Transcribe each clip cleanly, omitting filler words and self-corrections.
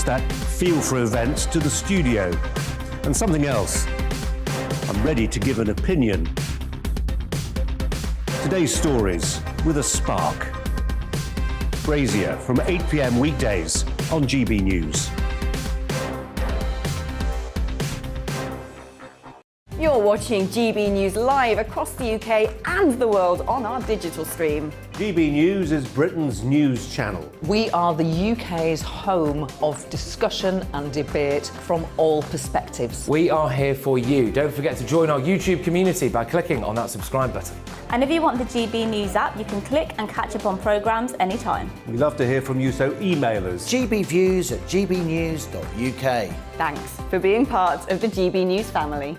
that feel for events to the studio. And something else, I'm ready to give an opinion. Today's stories with a spark. Brazier from 8 p.m. weekdays on GB News. You're watching GB News live across the UK and the world on our digital stream. GB News is Britain's news channel. We are the UK's home of discussion and debate from all perspectives. We are here for you. Don't forget to join our YouTube community by clicking on that subscribe button. And if you want the GB News app, you can click and catch up on programmes anytime. We love to hear from you, so email us. gbviews@gbnews.uk. Thanks for being part of the GB News family.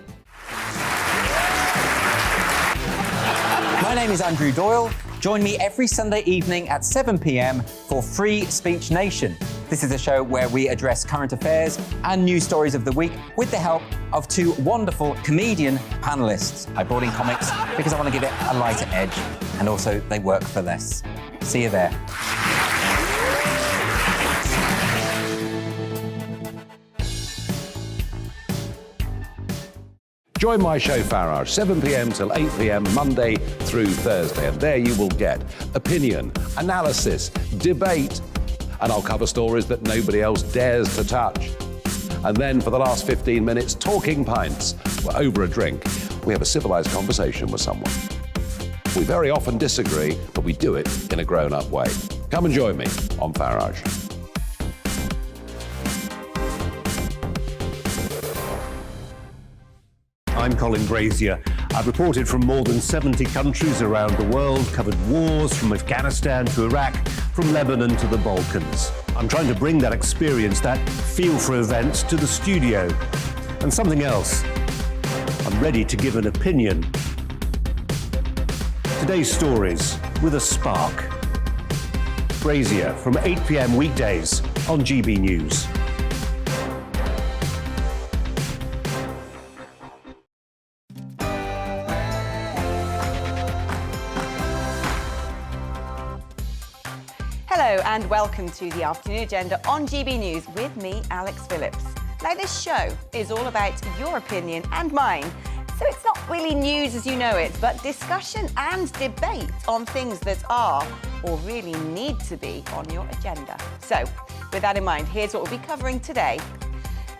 My name is Andrew Doyle. Join me every Sunday evening at 7 p.m. for Free Speech Nation. This is a show where we address current affairs and news stories of the week with the help of two wonderful comedian panellists. I brought in comics because I want to give it a lighter edge, and also they work for less. See you there. Join my show Farage, 7 p.m. till 8 p.m. Monday through Thursday, and there you will get opinion, analysis, debate, and I'll cover stories that nobody else dares to touch. And then for the last 15 minutes, talking pints. We're over a drink. We have a civilised conversation with someone. We very often disagree, but we do it in a grown-up way. Come and join me on Farage. I'm Colin Brazier. I've reported from more than 70 countries around the world, covered wars from Afghanistan to Iraq, from Lebanon to the Balkans. I'm trying to bring that experience, that feel for events, to the studio. And something else, I'm ready to give an opinion. Today's stories with a spark. Brazier from 8 p.m. weekdays on GB News. Hello and welcome to the afternoon agenda on GB News with me, Alex Phillips. Now this show is all about your opinion and mine, so it's not really news as you know it, but discussion and debate on things that are or really need to be on your agenda. So with that in mind, here's what we'll be covering today.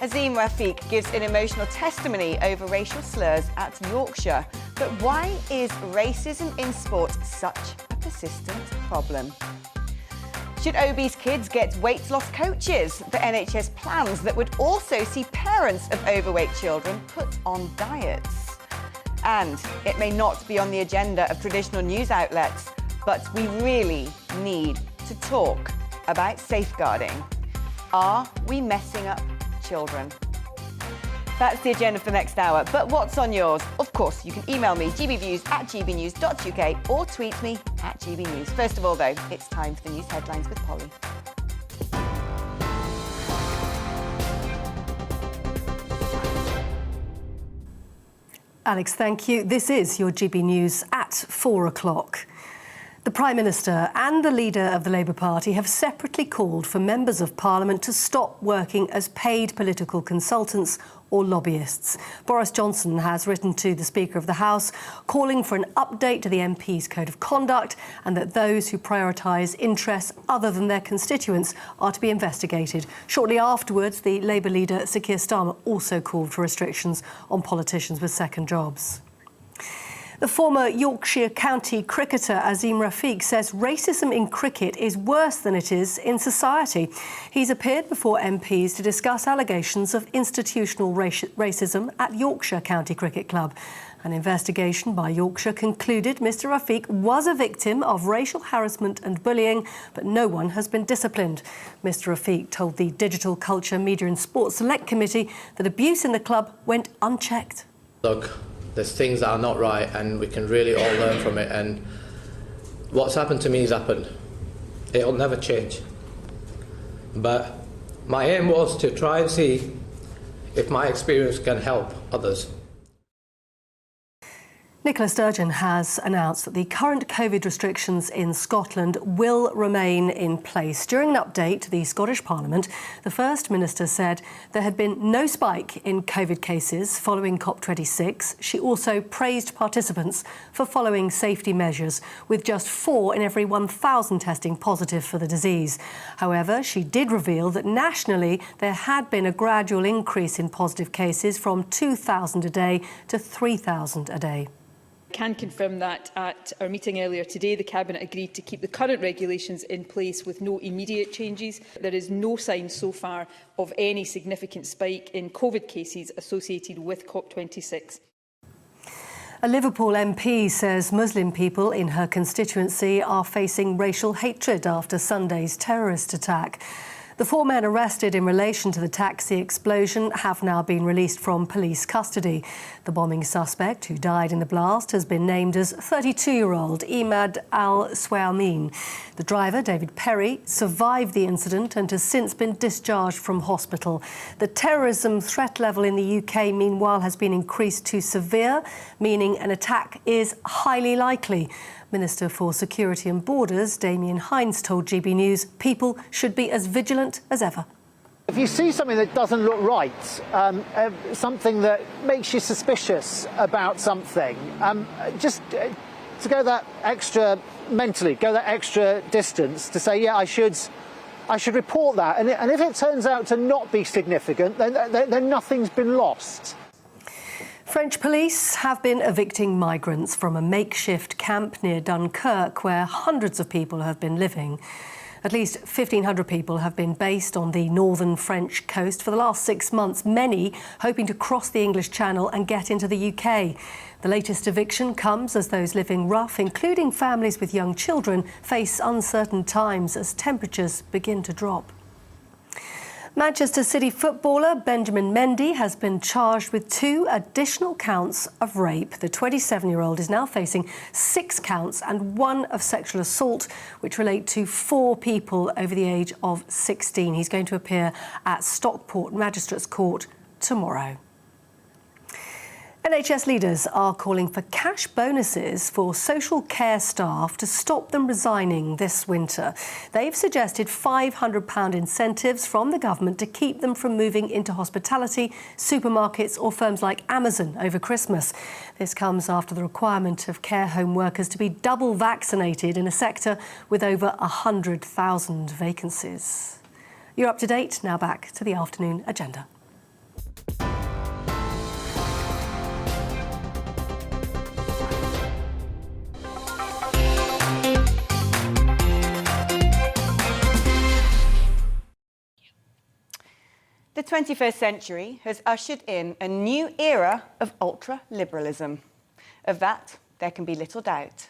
Azim Rafiq gives an emotional testimony over racial slurs at Yorkshire. But why is racism in sport such a persistent problem? Should obese kids get weight loss coaches? The NHS plans that would also see parents of overweight children put on diets. And it may not be on the agenda of traditional news outlets, but we really need to talk about safeguarding. Are we messing up children? That's the agenda for the next hour, but what's on yours? Of course, you can email me, gbviews@gbnews.uk, or tweet me @gbnews. First of all, though, it's time for the news headlines with Polly. Alex, thank you. This is your GB News at 4 o'clock. The Prime Minister and the leader of the Labour Party have separately called for members of Parliament to stop working as paid political consultants or lobbyists. Boris Johnson has written to the Speaker of the House calling for an update to the MP's Code of Conduct and that those who prioritise interests other than their constituents are to be investigated. Shortly afterwards, the Labour leader Sir Keir Starmer also called for restrictions on politicians with second jobs. The former Yorkshire county cricketer Azim Rafiq says racism in cricket is worse than it is in society. He's appeared before MPs to discuss allegations of institutional racism at Yorkshire County Cricket Club. An investigation by Yorkshire concluded Mr Rafiq was a victim of racial harassment and bullying, but no one has been disciplined. Mr Rafiq told the Digital Culture, Media and Sports Select Committee that abuse in the club went unchecked. Look, there's things that are not right and we can really all learn from it, and what's happened to me has happened. It'll never change. But my aim was to try and see if my experience can help others. Nicola Sturgeon has announced that the current COVID restrictions in Scotland will remain in place. During an update to the Scottish Parliament, the First Minister said there had been no spike in COVID cases following COP26. She also praised participants for following safety measures, with just 4 in every 1,000 testing positive for the disease. However, she did reveal that nationally there had been a gradual increase in positive cases from 2,000 a day to 3,000 a day. I can confirm that at our meeting earlier today, the Cabinet agreed to keep the current regulations in place with no immediate changes. There is no sign so far of any significant spike in COVID cases associated with COP26. A Liverpool MP says Muslim people in her constituency are facing racial hatred after Sunday's terrorist attack. The 4 men arrested in relation to the taxi explosion have now been released from police custody. The bombing suspect, who died in the blast, has been named as 32-year-old Imad al-Swalmin. The driver, David Perry, survived the incident and has since been discharged from hospital. The terrorism threat level in the UK, meanwhile, has been increased to severe, meaning an attack is highly likely. Minister for Security and Borders, Damien Hines, told GB News people should be as vigilant as ever. If you see something that doesn't look right, something that makes you suspicious about something, just to go that extra mentally, go that extra distance to say, yeah, I should report that. And if it turns out to not be significant, then nothing's been lost. French police have been evicting migrants from a makeshift camp near Dunkirk, where hundreds of people have been living. At least 1,500 people have been based on the northern French coast for the last 6 months, many hoping to cross the English Channel and get into the UK. The latest eviction comes as those living rough, including families with young children, face uncertain times as temperatures begin to drop. Manchester City footballer Benjamin Mendy has been charged with 2 additional counts of rape. The 27-year-old is now facing 6 counts and 1 of sexual assault, which relate to 4 people over the age of 16. He's going to appear at Stockport Magistrates Court tomorrow. NHS leaders are calling for cash bonuses for social care staff to stop them resigning this winter. They've suggested £500 incentives from the government to keep them from moving into hospitality, supermarkets or firms like Amazon over Christmas. This comes after the requirement of care home workers to be double vaccinated in a sector with over 100,000 vacancies. You're up to date. Now back to the afternoon agenda. The 21st century has ushered in a new era of ultra-liberalism. Of that, there can be little doubt.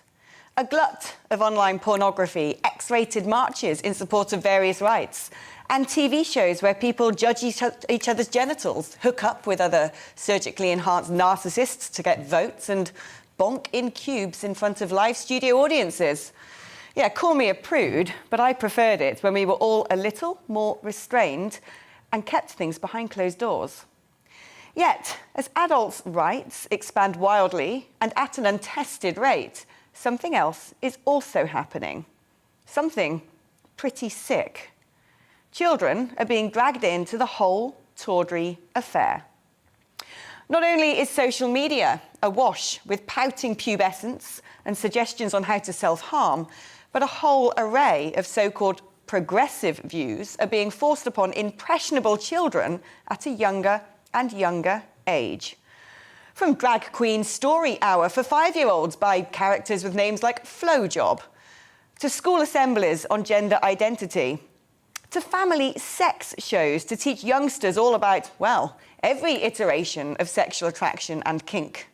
A glut of online pornography, X-rated marches in support of various rights, and TV shows where people judge each other's genitals, hook up with other surgically enhanced narcissists to get votes, and bonk in cubes in front of live studio audiences. Yeah, call me a prude, but I preferred it when we were all a little more restrained and kept things behind closed doors. Yet, as adults' rights expand wildly and at an untested rate, something else is also happening. Something pretty sick. Children are being dragged into the whole tawdry affair. Not only is social media awash with pouting pubescence and suggestions on how to self-harm, but a whole array of so-called progressive views are being forced upon impressionable children at a younger and younger age. From drag queen story hour for 5-year-olds by characters with names like Flowjob, to school assemblies on gender identity, to family sex shows to teach youngsters all about, well, every iteration of sexual attraction and kink.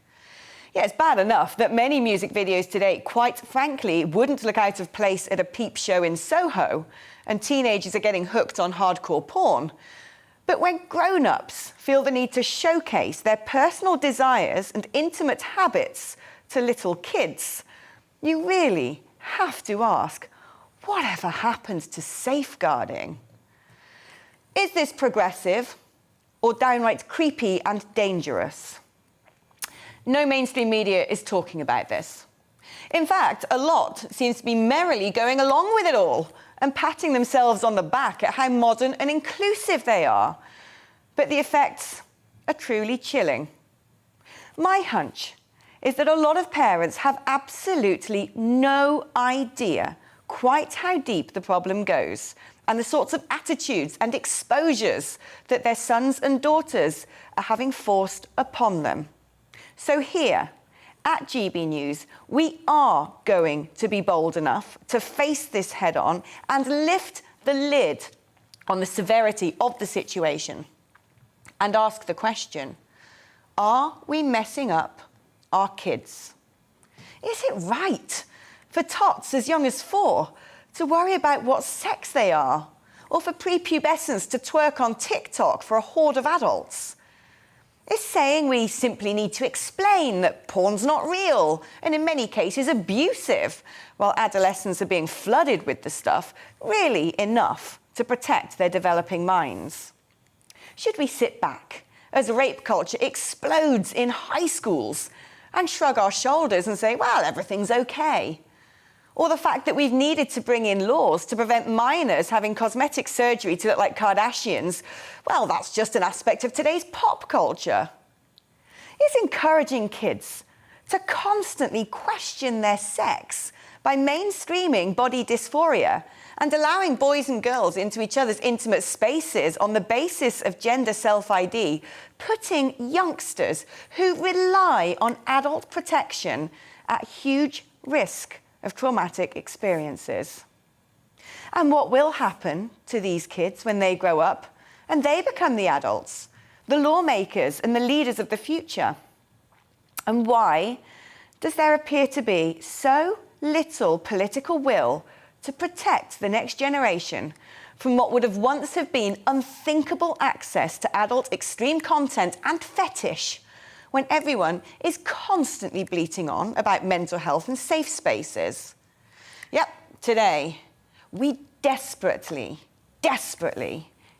Yeah, it's bad enough that many music videos today, quite frankly, wouldn't look out of place at a peep show in Soho, and teenagers are getting hooked on hardcore porn. But when grown-ups feel the need to showcase their personal desires and intimate habits to little kids, you really have to ask, whatever happened to safeguarding? Is this progressive or downright creepy and dangerous? no mainstream media is talking about this. In fact, a lot seems to be merrily going along with it all and patting themselves on the back at how modern and inclusive they are. But the effects are truly chilling. My hunch is that a lot of parents have absolutely no idea quite how deep the problem goes and the sorts of attitudes and exposures that their sons and daughters are having forced upon them. So here, at GB News, we are going to be bold enough to face this head on and lift the lid on the severity of the situation and ask the question, are we messing up our kids? Is it right for tots as young as 4 to worry about what sex they are, or for prepubescents to twerk on TikTok for a horde of adults? Is saying we simply need to explain that porn's not real and in many cases abusive while adolescents are being flooded with the stuff really enough to protect their developing minds? Should we sit back as rape culture explodes in high schools and shrug our shoulders and say, well, everything's okay? Or the fact that we've needed to bring in laws to prevent minors having cosmetic surgery to look like Kardashians, well, that's just an aspect of today's pop culture. Is encouraging kids to constantly question their sex by mainstreaming body dysphoria and allowing boys and girls into each other's intimate spaces on the basis of gender self-ID, putting youngsters who rely on adult protection at huge risk of traumatic experiences? And what will happen to these kids when they grow up and they become the adults, the lawmakers and the leaders of the future? And why does there appear to be so little political will to protect the next generation from what would have once have been unthinkable access to adult extreme content and fetish, when everyone is constantly bleating on about mental health and safe spaces? Yep, today, we desperately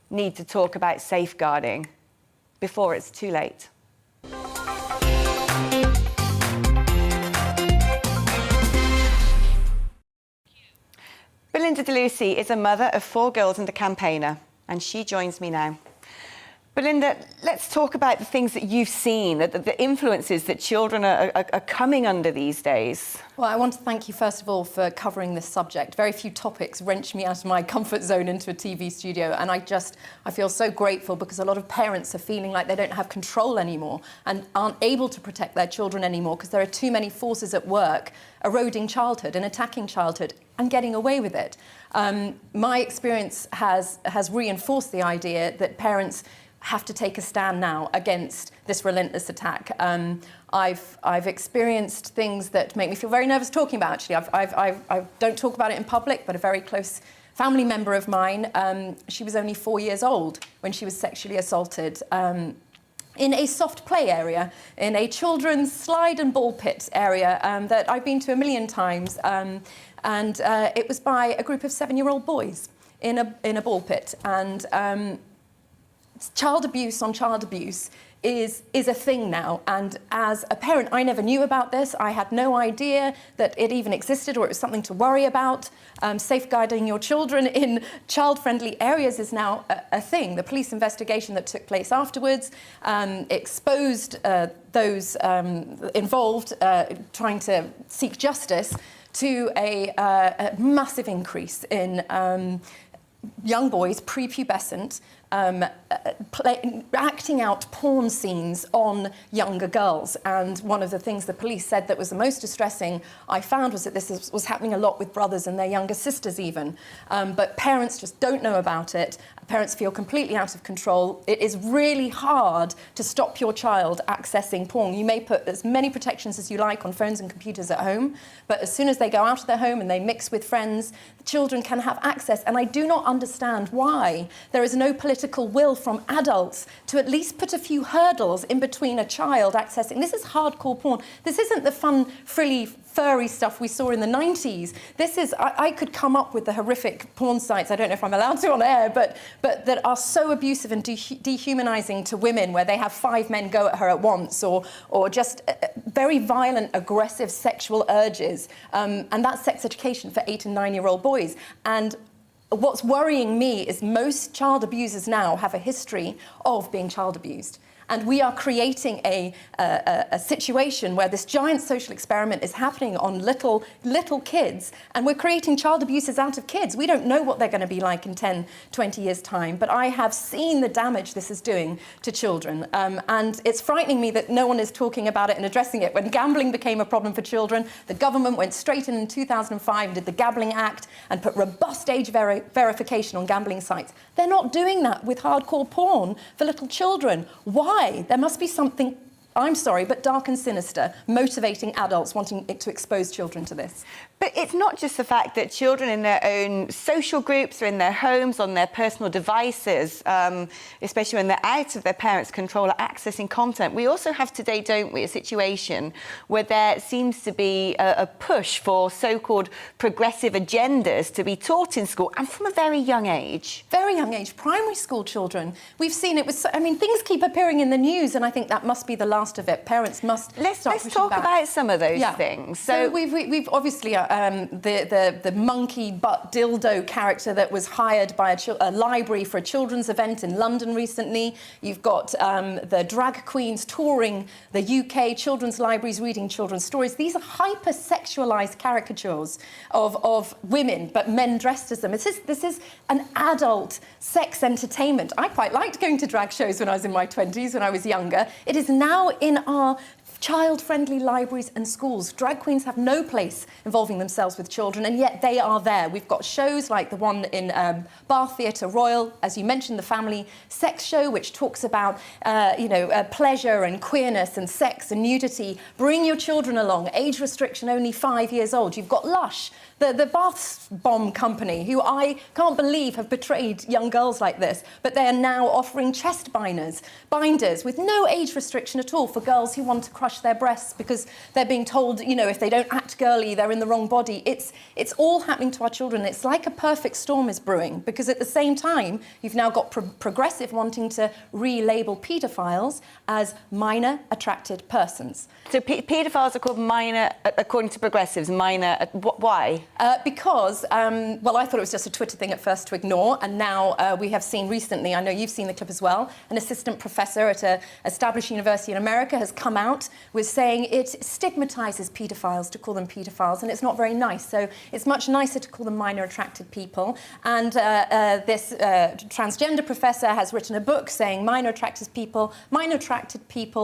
need to talk about safeguarding before it's too late. Belinda de Lucie is a mother of 4 girls and a campaigner, and she joins me now. Belinda, let's talk about the things that you've seen, the influences that children are coming under these days. Well, I want to thank you, first of all, for covering this subject. Very few topics wrench me out of my comfort zone into a TV studio, and I feel so grateful because a lot of parents are feeling like they don't have control anymore and aren't able to protect their children anymore because there are too many forces at work eroding childhood and attacking childhood and getting away with it. My experience has reinforced the idea that parents have to take a stand now against this relentless attack. I've experienced things that make me feel very nervous talking about, actually. I don't talk about it in public, but a very close family member of mine, she was only 4 years old when she was sexually assaulted in a soft play area, in a children's slide and ball pit area that I've been to a million times. And it was by a group of 7-year-old boys in a ball pit. And child abuse on child abuse is a thing now, and as a parent I never knew about this. I had no idea that it even existed or it was something to worry about. Safeguarding your children in child-friendly areas is now a thing. The police investigation that took place afterwards exposed those involved trying to seek justice to a massive increase in young boys, prepubescent, acting out porn scenes on younger girls. And one of the things the police said that was the most distressing I found was that this was happening a lot with brothers and their younger sisters even. But parents just don't know about it. Parents feel completely out of control. It is really hard to stop your child accessing porn. You may put as many protections as you like on phones and computers at home, but as soon as they go out of their home and they mix with friends, the children can have access. And I do not understand why there is no political will from adults to at least put a few hurdles in between a child accessing. This is hardcore porn. This isn't the fun, frilly furry stuff we saw in the 90s. This is, I could come up with the horrific porn sites, I don't know if I'm allowed to on air, but that are so abusive and dehumanising to women, where they have 5 men go at her at once, or just very violent, aggressive sexual urges. And that's sex education for 8- and 9-year-old boys. And what's worrying me is most child abusers now have a history of being child abused. And we are creating a situation where this giant social experiment is happening on little kids, and we're creating child abusers out of kids. We don't know what they're going to be like in 10, 20 years' time, but I have seen the damage this is doing to children. And it's frightening me that no one is talking about it and addressing it. When gambling became a problem for children, the government went straight in 2005 and did the Gambling Act and put robust age verification on gambling sites. They're not doing that with hardcore porn for little children. Why? There must be something, I'm sorry, but dark and sinister, motivating adults wanting to expose children to this. But it's not just the fact that children in their own social groups or in their homes, on their personal devices, especially when they're out of their parents' control, are accessing content. We also have today, don't we, a situation where there seems to be a push for so-called progressive agendas to be taught in school, and from a very young age. Very young age, primary school children. We've seen it with, I mean, things keep appearing in the news, and I think that must be the last of it. Parents must Let's talk about some of those things. So we've obviously the monkey butt dildo character that was hired by a library for a children's event in London recently. You've got the drag queens touring the UK children's libraries, reading children's stories. These are hyper-sexualised caricatures of women, but men dressed as them. This is an adult sex entertainment. I quite liked going to drag shows when I was in my 20s, when I was younger. It is now in our child-friendly libraries and schools. Drag queens have no place involving themselves with children, and yet they are there. We've got shows like the one in Bath Theatre Royal, as you mentioned, the family sex show, which talks about, pleasure and queerness and sex and nudity. Bring your children along. Age restriction only 5 years old. You've got Lush, the bath bomb company, who I can't believe have betrayed young girls like this, but they are now offering chest binders with no age restriction at all for girls who want to crush their breasts because they're being told, if they don't act girly, they're in the wrong body. It's all happening to our children. It's like a perfect storm is brewing, because at the same time, you've now got progressive wanting to relabel paedophiles as minor attracted persons. So paedophiles are called minor, according to progressives, minor. Why? Because, I thought it was just a Twitter thing at first to ignore, and now we have seen recently, I know you've seen the clip as well, an assistant professor at an established university in America has come out with saying it stigmatises paedophiles to call them paedophiles, and it's not very nice. So it's much nicer to call them minor attracted people. And this transgender professor has written a book saying minor attracted people,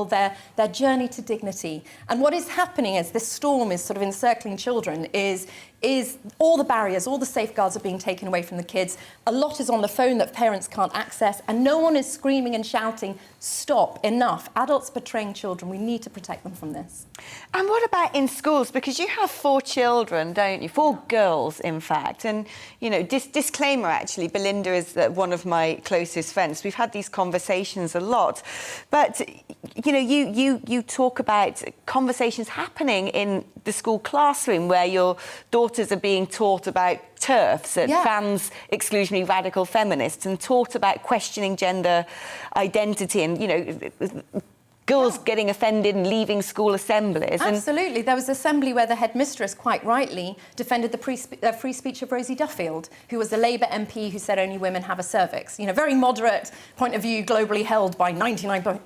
their journey to dignity. And what is happening as this storm is sort of encircling children is all the barriers, all the safeguards are being taken away from the kids. A lot is on the phone that parents can't access, and no one is screaming and shouting, stop, enough. Adults betraying children, we need to protect them from this. And what about in schools? Because you have 4 children, don't you? 4 girls, in fact. And, disclaimer, actually, Belinda is one of my closest friends. We've had these conversations a lot. But, you talk about conversations happening in the school classroom where your daughters are being taught about TERFs, trans exclusionary radical feminists, and taught about questioning gender identity and, girls getting offended and leaving school assemblies. Absolutely. There was an assembly where the headmistress, quite rightly, defended the free speech of Rosie Duffield, who was a Labour MP who said only women have a cervix. Very moderate point of view, globally held by 99%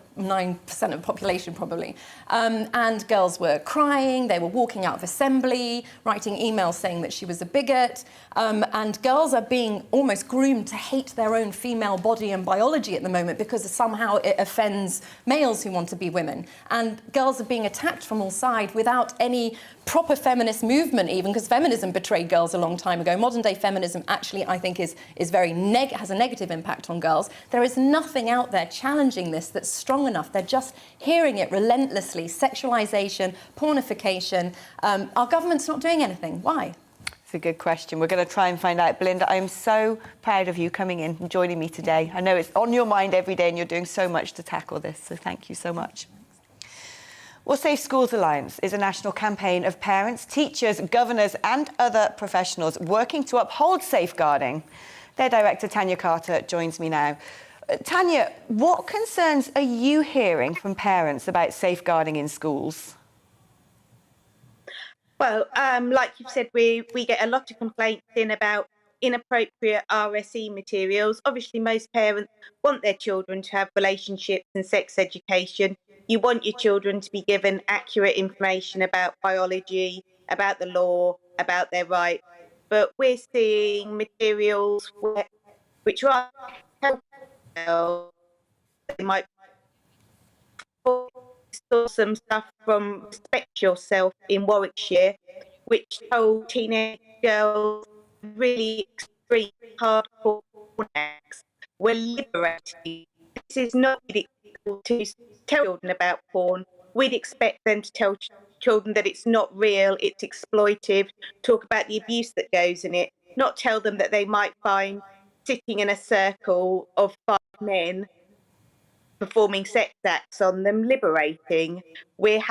of the population, probably. And girls were crying, they were walking out of assembly, writing emails saying that she was a bigot. And girls are being almost groomed to hate their own female body and biology at the moment because somehow it offends males who want to be women. And girls are being attacked from all sides without any proper feminist movement, even, because feminism betrayed girls a long time ago. Modern day feminism actually, I think, is very has a negative impact on girls. There is nothing out there challenging this that's strong enough. They're just hearing it relentlessly. Sexualisation, pornification. Our government's not doing anything. Why? It's a good question. We're going to try and find out. Belinda, I'm so proud of you coming in and joining me today. I know it's on your mind every day and you're doing so much to tackle this, so thank you so much. Well, Safe Schools Alliance is a national campaign of parents, teachers, governors and other professionals working to uphold safeguarding. Their director, Tanya Carter, joins me now. Tanya, what concerns are you hearing from parents about safeguarding in schools? Well, like you've said, we get a lot of complaints in about inappropriate RSE materials. Obviously, most parents want their children to have relationships and sex education. You want your children to be given accurate information about biology, about the law, about their rights. But we're seeing materials which are helpful. They might saw some stuff from Respect Yourself in Warwickshire, which told teenage girls really extreme, hardcore acts were liberating. This is not to tell children about porn. We'd expect them to tell children that it's not real, it's exploitive, talk about the abuse that goes in it, not tell them that they might find sitting in a circle of 5 men performing sex acts on them liberating. We're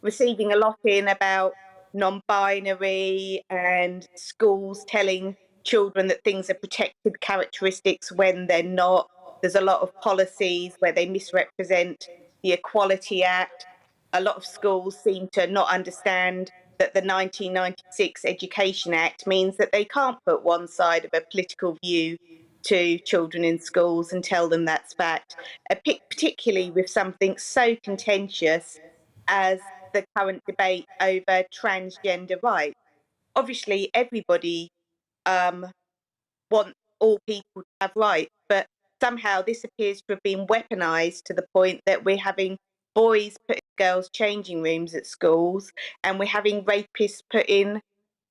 receiving a lot in about non-binary and schools telling children that things are protected characteristics when they're not. There's a lot of policies where they misrepresent the Equality Act. A lot of schools seem to not understand that the 1996 Education Act means that they can't put one side of a political view to children in schools and tell them that's fact, particularly with something so contentious as the current debate over transgender rights. Obviously, everybody wants all people to have rights, but somehow this appears to have been weaponised to the point that we're having boys put in girls' changing rooms at schools, and we're having rapists put in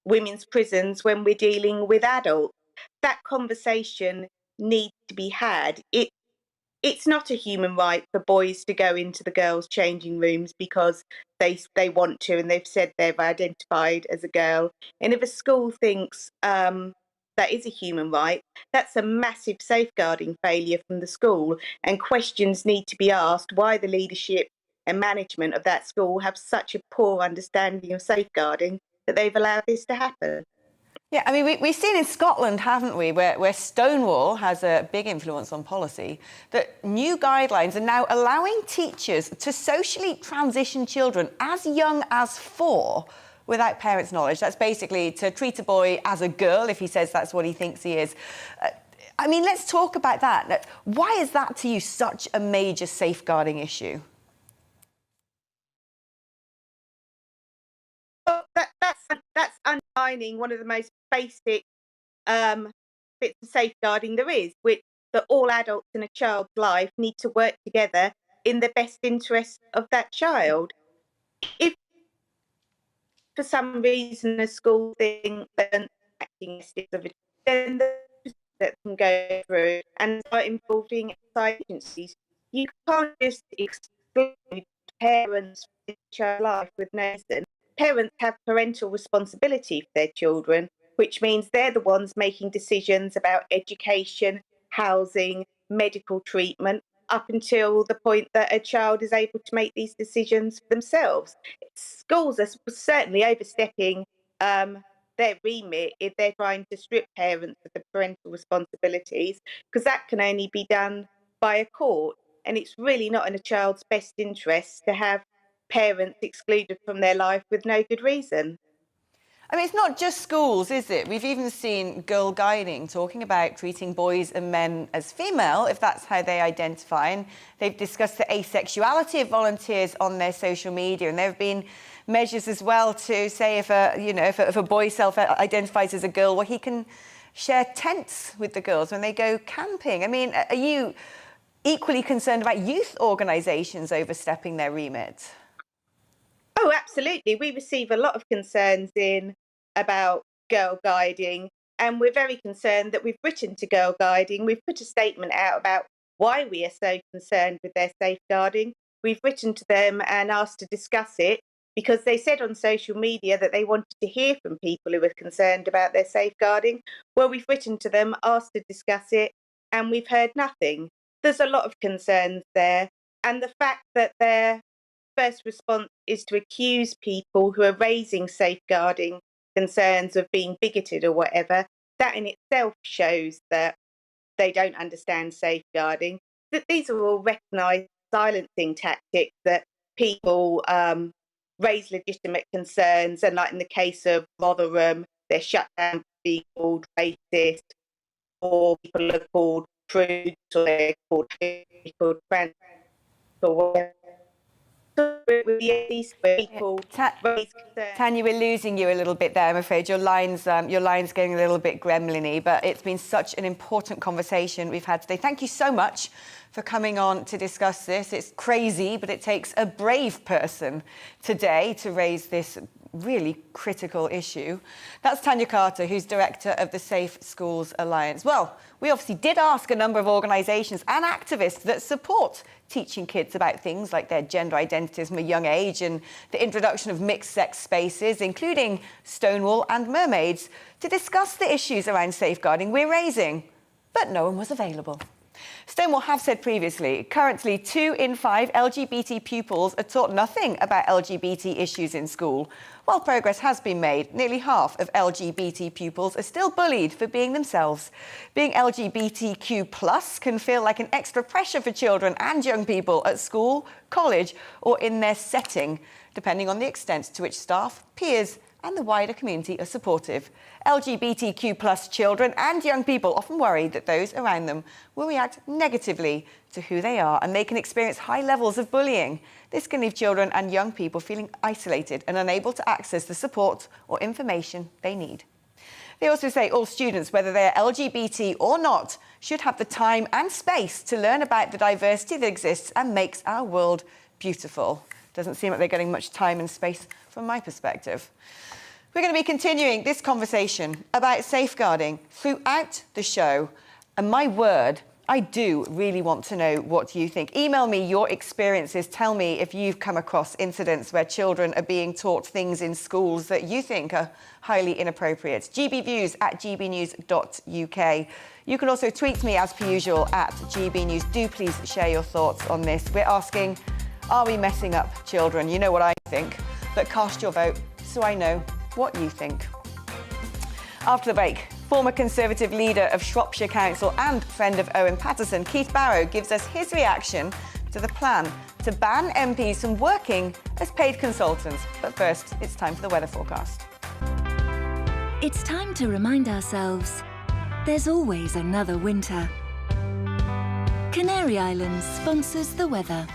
women's prisons when we're dealing with adults. That conversation needs to be had. It's not a human right for boys to go into the girls' changing rooms because they want to and they've said they've identified as a girl. And if a school thinks that is a human right, that's a massive safeguarding failure from the school, and questions need to be asked why the leadership and management of that school have such a poor understanding of safeguarding that they've allowed this to happen. Yeah, I mean, we've seen in Scotland, haven't we, where Stonewall has a big influence on policy, that new guidelines are now allowing teachers to socially transition children as young as 4 without parents' knowledge. That's basically to treat a boy as a girl if he says that's what he thinks he is. I mean, let's talk about that. Why is that to you such a major safeguarding issue? That's undermining one of the most basic bits of safeguarding there is, which that all adults in a child's life need to work together in the best interest of that child. If for some reason a school thinks that acting then that can go through and start involving outside agencies. You can't just exclude parents from child life with no reason. Parents have parental responsibility for their children, which means they're the ones making decisions about education, housing, medical treatment, up until the point that a child is able to make these decisions for themselves. Schools are certainly overstepping their remit if they're trying to strip parents of the parental responsibilities, because that can only be done by a court. And it's really not in a child's best interest to have parents excluded from their life with no good reason. I mean, it's not just schools, is it? We've even seen Girl Guiding talking about treating boys and men as female, if that's how they identify. And they've discussed the asexuality of volunteers on their social media. And there have been measures as well to say if a boy self-identifies as a girl, well, he can share tents with the girls when they go camping. I mean, are you equally concerned about youth organisations overstepping their remit? Oh, absolutely. We receive a lot of concerns in about Girl Guiding, and we're very concerned that we've written to Girl Guiding. We've put a statement out about why we are so concerned with their safeguarding. We've written to them and asked to discuss it because they said on social media that they wanted to hear from people who were concerned about their safeguarding. Well, we've written to them, asked to discuss it, and we've heard nothing. There's a lot of concerns there. And the fact that their first response is to accuse people who are raising safeguarding concerns of being bigoted or whatever, that in itself shows that they don't understand safeguarding. That these are all recognised silencing tactics that people raise legitimate concerns, and like in the case of Rotherham, they're shut down for being called racist, or people are called prudes, or they're called trans, or whatever. Tanya, we're losing you a little bit there, I'm afraid. Your line's getting a little bit gremlin-y, but it's been such an important conversation we've had today. Thank you so much for coming on to discuss this. It's crazy, but it takes a brave person today to raise this really critical issue. That's Tanya Carter, who's director of the Safe Schools Alliance. Well, we obviously did ask a number of organisations and activists that support teaching kids about things like their gender identities from a young age and the introduction of mixed-sex spaces, including Stonewall and Mermaids, to discuss the issues around safeguarding we're raising, but no one was available. Stonewall have said previously, currently 2 in 5 LGBT pupils are taught nothing about LGBT issues in school. While progress has been made, nearly half of LGBT pupils are still bullied for being themselves. Being LGBTQ+ can feel like an extra pressure for children and young people at school, college, or in their setting, depending on the extent to which staff, peers, and the wider community are supportive. LGBTQ+ children and young people often worry that those around them will react negatively to who they are, and they can experience high levels of bullying. This can leave children and young people feeling isolated and unable to access the support or information they need. They also say all students, whether they are LGBT or not, should have the time and space to learn about the diversity that exists and makes our world beautiful. Doesn't seem like they're getting much time and space from my perspective. We're going to be continuing this conversation about safeguarding throughout the show. And my word, I do really want to know what you think. Email me your experiences. Tell me if you've come across incidents where children are being taught things in schools that you think are highly inappropriate. gbviews@gbnews.uk. You can also tweet me as per usual at gbnews. Do please share your thoughts on this. We're asking, are we messing up children? You know what I think, but cast your vote so I know what you think. After the break, former Conservative leader of Shropshire Council and friend of Owen Paterson, Keith Barrow, gives us his reaction to the plan to ban MPs from working as paid consultants. But first, it's time for the weather forecast. It's time to remind ourselves there's always another winter. Canary Islands sponsors the weather.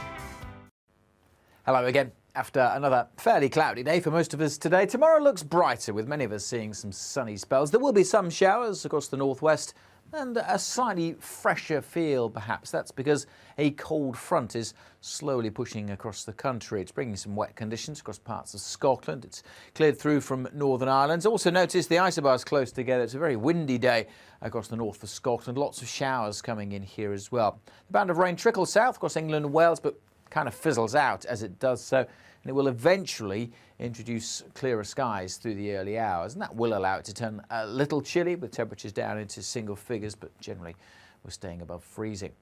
Hello again. After another fairly cloudy day for most of us today, tomorrow looks brighter, with many of us seeing some sunny spells. There will be some showers across the northwest and a slightly fresher feel, perhaps. That's because a cold front is slowly pushing across the country. It's bringing some wet conditions across parts of Scotland. It's cleared through from Northern Ireland. Also notice the isobars close together. It's a very windy day across the north of Scotland. Lots of showers coming in here as well. The band of rain trickles south across England and Wales, but kind of fizzles out as it does so, and it will eventually introduce clearer skies through the early hours, and that will allow it to turn a little chilly with temperatures down into single figures, but generally we're staying above freezing.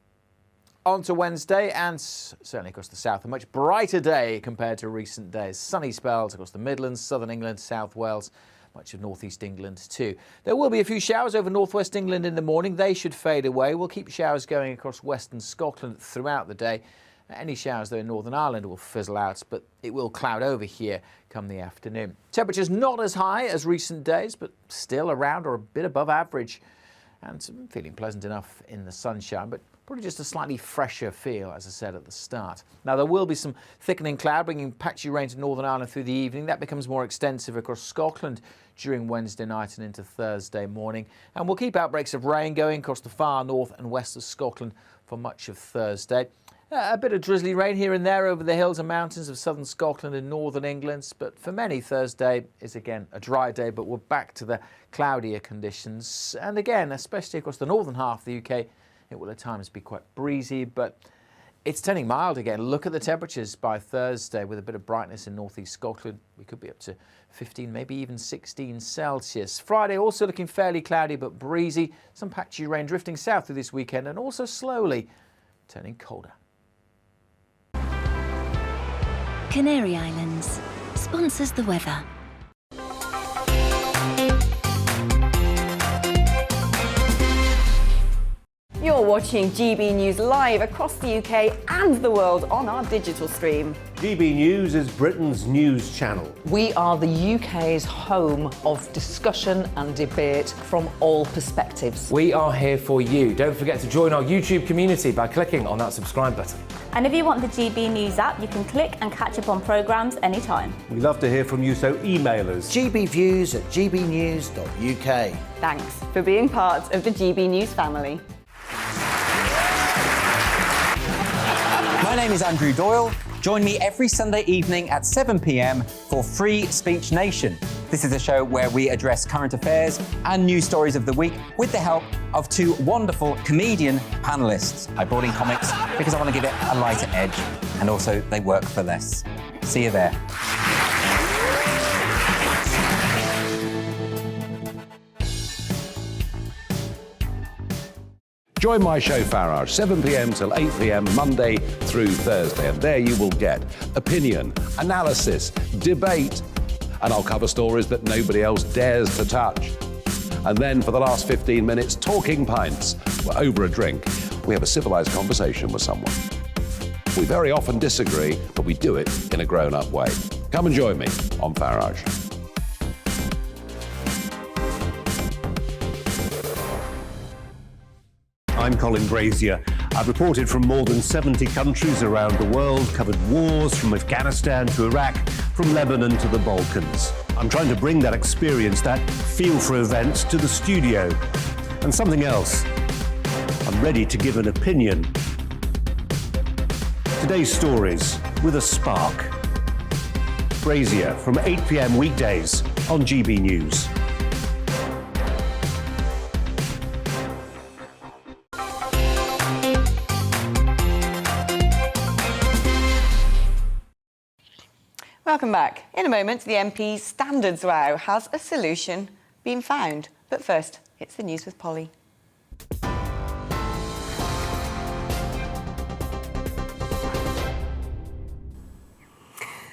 On to Wednesday, and certainly across the south, a much brighter day compared to recent days. Sunny spells across the Midlands, southern England, South Wales, much of northeast England too. There will be a few showers over northwest England in the morning. They should fade away. We'll keep showers going across western Scotland throughout the day. Any showers, though, in Northern Ireland will fizzle out, but it will cloud over here come the afternoon. Temperatures not as high as recent days, but still around or a bit above average. And feeling pleasant enough in the sunshine, but probably just a slightly fresher feel, as I said at the start. Now, there will be some thickening cloud, bringing patchy rain to Northern Ireland through the evening. That becomes more extensive across Scotland during Wednesday night and into Thursday morning. And we'll keep outbreaks of rain going across the far north and west of Scotland for much of Thursday. A bit of drizzly rain here and there over the hills and mountains of southern Scotland and northern England, but for many Thursday is again a dry day, but we're back to the cloudier conditions. And again, especially across the northern half of the UK, it will at times be quite breezy, but it's turning mild again. Look at the temperatures by Thursday with a bit of brightness in northeast Scotland. We could be up to 15, maybe even 16 Celsius. Friday also looking fairly cloudy but breezy. Some patchy rain drifting south through this weekend and also slowly turning colder. Canary Islands sponsors the weather. You're watching GB News live across the UK and the world on our digital stream. GB News is Britain's news channel. We are the UK's home of discussion and debate from all perspectives. We are here for you. Don't forget to join our YouTube community by clicking on that subscribe button. And if you want the GB News app, you can click and catch up on programmes anytime. We love to hear from you, so email us. gbviews@gbnews.uk. Thanks for being part of the GB News family. My name is Andrew Doyle. Join me every Sunday evening at 7 p.m. for Free Speech Nation. This is a show where we address current affairs and news stories of the week with the help of two wonderful comedian panellists. I brought in comics because I want to give it a lighter edge, and also they work for less. See you there. Join my show Farage, 7 p.m. till 8 p.m. Monday through Thursday, and there you will get opinion, analysis, debate, and I'll cover stories that nobody else dares to touch. And then for the last 15 minutes, talking pints. We're over a drink. We have a civilised conversation with someone. We very often disagree, but we do it in a grown-up way. Come and join me on Farage. I'm Colin Brazier. I've reported from more than 70 countries around the world, covered wars from Afghanistan to Iraq, from Lebanon to the Balkans. I'm trying to bring that experience, that feel for events, to the studio. And something else. I'm ready to give an opinion. Today's stories with a spark. Brazier from 8 p.m. weekdays on GB News. Welcome back. In a moment, the MP's standards row. Has a solution been found? But first, it's the news with Polly.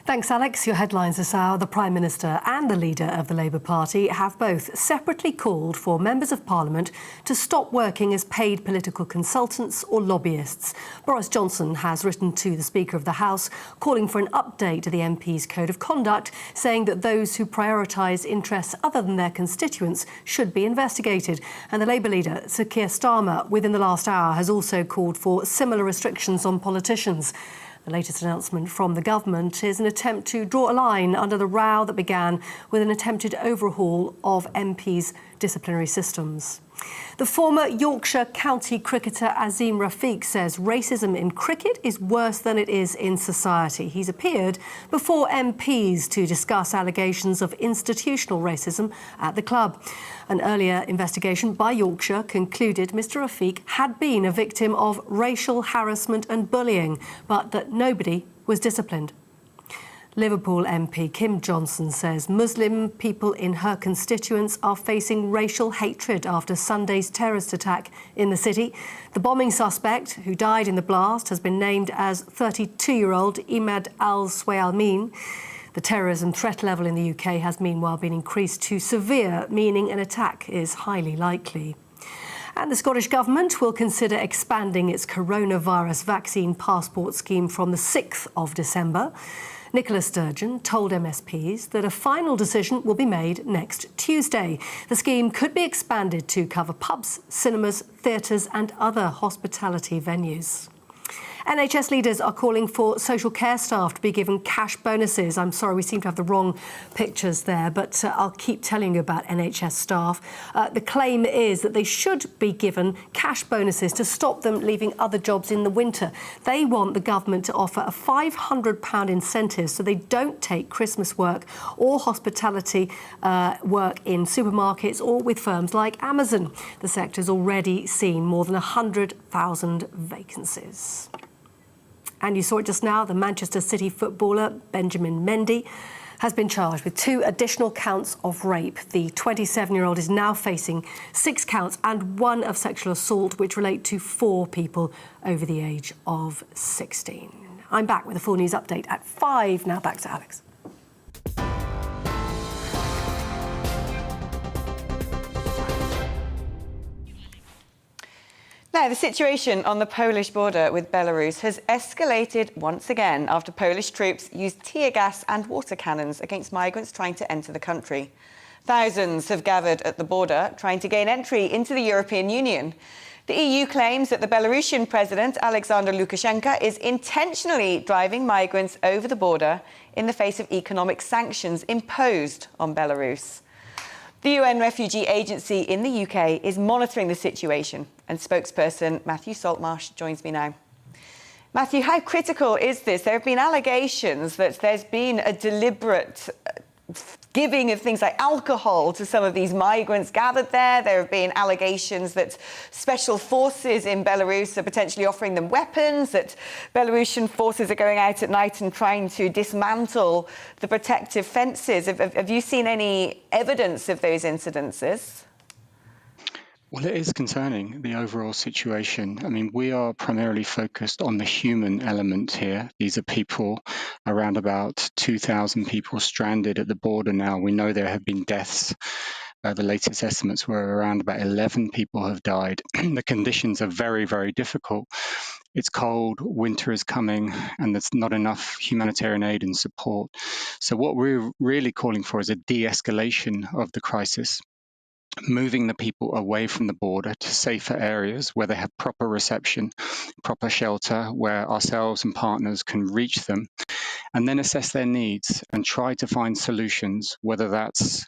Thanks, Alex. Your headlines this hour. The Prime Minister and the leader of the Labour Party have both separately called for members of Parliament to stop working as paid political consultants or lobbyists. Boris Johnson has written to the Speaker of the House calling for an update to the MP's Code of Conduct, saying that those who prioritise interests other than their constituents should be investigated. And the Labour leader, Sir Keir Starmer, within the last hour, has also called for similar restrictions on politicians. The latest announcement from the government is an attempt to draw a line under the row that began with an attempted overhaul of MPs' disciplinary systems. The former Yorkshire county cricketer Azim Rafiq says racism in cricket is worse than it is in society. He's appeared before MPs to discuss allegations of institutional racism at the club. An earlier investigation by Yorkshire concluded Mr Rafiq had been a victim of racial harassment and bullying, but that nobody was disciplined. Liverpool MP Kim Johnson says Muslim people in her constituents are facing racial hatred after Sunday's terrorist attack in the city. The bombing suspect, who died in the blast, has been named as 32-year-old Imad al-Swayalmin. The terrorism threat level in the UK has meanwhile been increased to severe, meaning an attack is highly likely. And the Scottish Government will consider expanding its coronavirus vaccine passport scheme from the 6th of December. Nicola Sturgeon told MSPs that a final decision will be made next Tuesday. The scheme could be expanded to cover pubs, cinemas, theatres and other hospitality venues. NHS leaders are calling for social care staff to be given cash bonuses. I'm sorry, we seem to have the wrong pictures there, but I'll keep telling you about NHS staff. The claim is that they should be given cash bonuses to stop them leaving other jobs in the winter. They want the government to offer a £500 incentive so they don't take Christmas work or hospitality work in supermarkets or with firms like Amazon. The sector's already seen more than 100,000 vacancies. And you saw it just now, the Manchester City footballer Benjamin Mendy has been charged with 2 additional counts of rape. The 27-year-old is now facing 6 counts and 1 of sexual assault, which relate to 4 people over the age of 16. I'm back with a full news update at 5. Now back to Alex. Now, the situation on the Polish border with Belarus has escalated once again after Polish troops used tear gas and water cannons against migrants trying to enter the country. Thousands have gathered at the border trying to gain entry into the European Union. The EU claims that the Belarusian president, Alexander Lukashenko, is intentionally driving migrants over the border in the face of economic sanctions imposed on Belarus. The UN Refugee Agency in the UK is monitoring the situation, and spokesperson Matthew Saltmarsh joins me now. Matthew, how critical is this? There have been allegations that there's been a deliberate giving of things like alcohol to some of these migrants gathered there. There have been allegations that special forces in Belarus are potentially offering them weapons, that Belarusian forces are going out at night and trying to dismantle the protective fences. Have you seen any evidence of those incidences? Well, it is concerning, the overall situation. I mean, we are primarily focused on the human element here. These are people, around about 2,000 people stranded at the border now. We know there have been deaths. The latest estimates were around about 11 people have died. The conditions are very, very difficult. It's cold, winter is coming, and there's not enough humanitarian aid and support. So what we're really calling for is a de-escalation of the crisis, moving the people away from the border to safer areas where they have proper reception, proper shelter, where ourselves and partners can reach them, and then assess their needs and try to find solutions, whether that's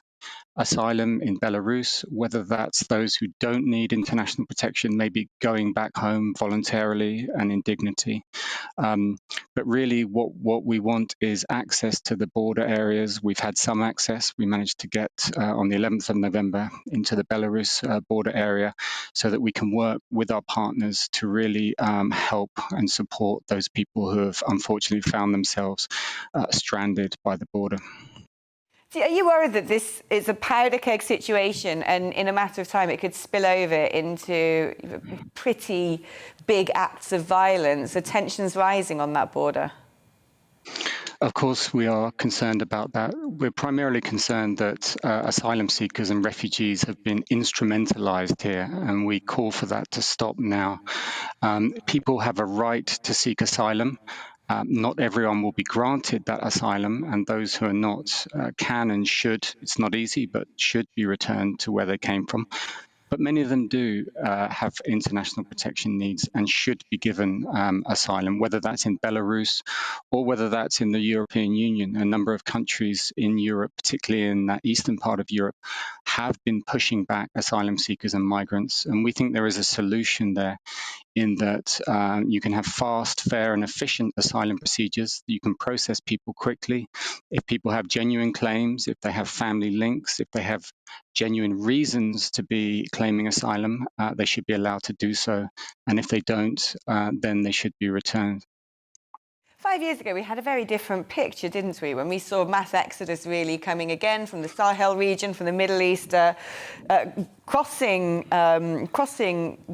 asylum in Belarus, whether that's those who don't need international protection, maybe going back home voluntarily and in dignity. But really what we want is access to the border areas. We've had some access. We managed to get on the 11th of November into the Belarus border area so that we can work with our partners to really help and support those people who have unfortunately found themselves stranded by the border. Are you worried that this is a powder keg situation and in a matter of time it could spill over into pretty big acts of violence? Are tensions rising on that border? Of course, we are concerned about that. We're primarily concerned that asylum seekers and refugees have been instrumentalized here, and we call for that to stop now. People have a right to seek asylum. Not everyone will be granted that asylum, and those who are not can and should, it's not easy, but should be returned to where they came from. But many of them do have international protection needs and should be given asylum, whether that's in Belarus or whether that's in the European Union. A number of countries in Europe, particularly in that eastern part of Europe, have been pushing back asylum seekers and migrants. And we think there is a solution there in that you can have fast, fair and efficient asylum procedures. You can process people quickly. If people have genuine claims, if they have family links, if they have genuine reasons to be claiming asylum, they should be allowed to do so. And if they don't, then they should be returned. 5 years ago, we had a very different picture, didn't we, when we saw mass exodus really coming again from the Sahel region, from the Middle East, crossing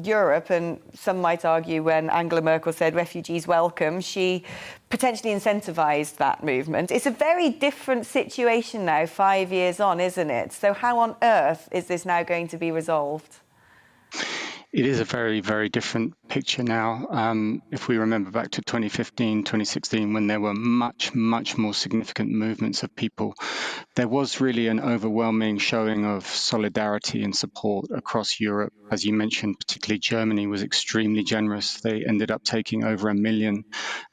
Europe. And some might argue when Angela Merkel said refugees welcome, she potentially incentivized that movement. It's a very different situation now, 5 years on, isn't it? So how on earth is this now going to be resolved? It is a very, very different picture now. If we remember back to 2015, 2016, when there were much, much more significant movements of people, there was really an overwhelming showing of solidarity and support across Europe. As you mentioned, particularly Germany was extremely generous. They ended up taking over 1 million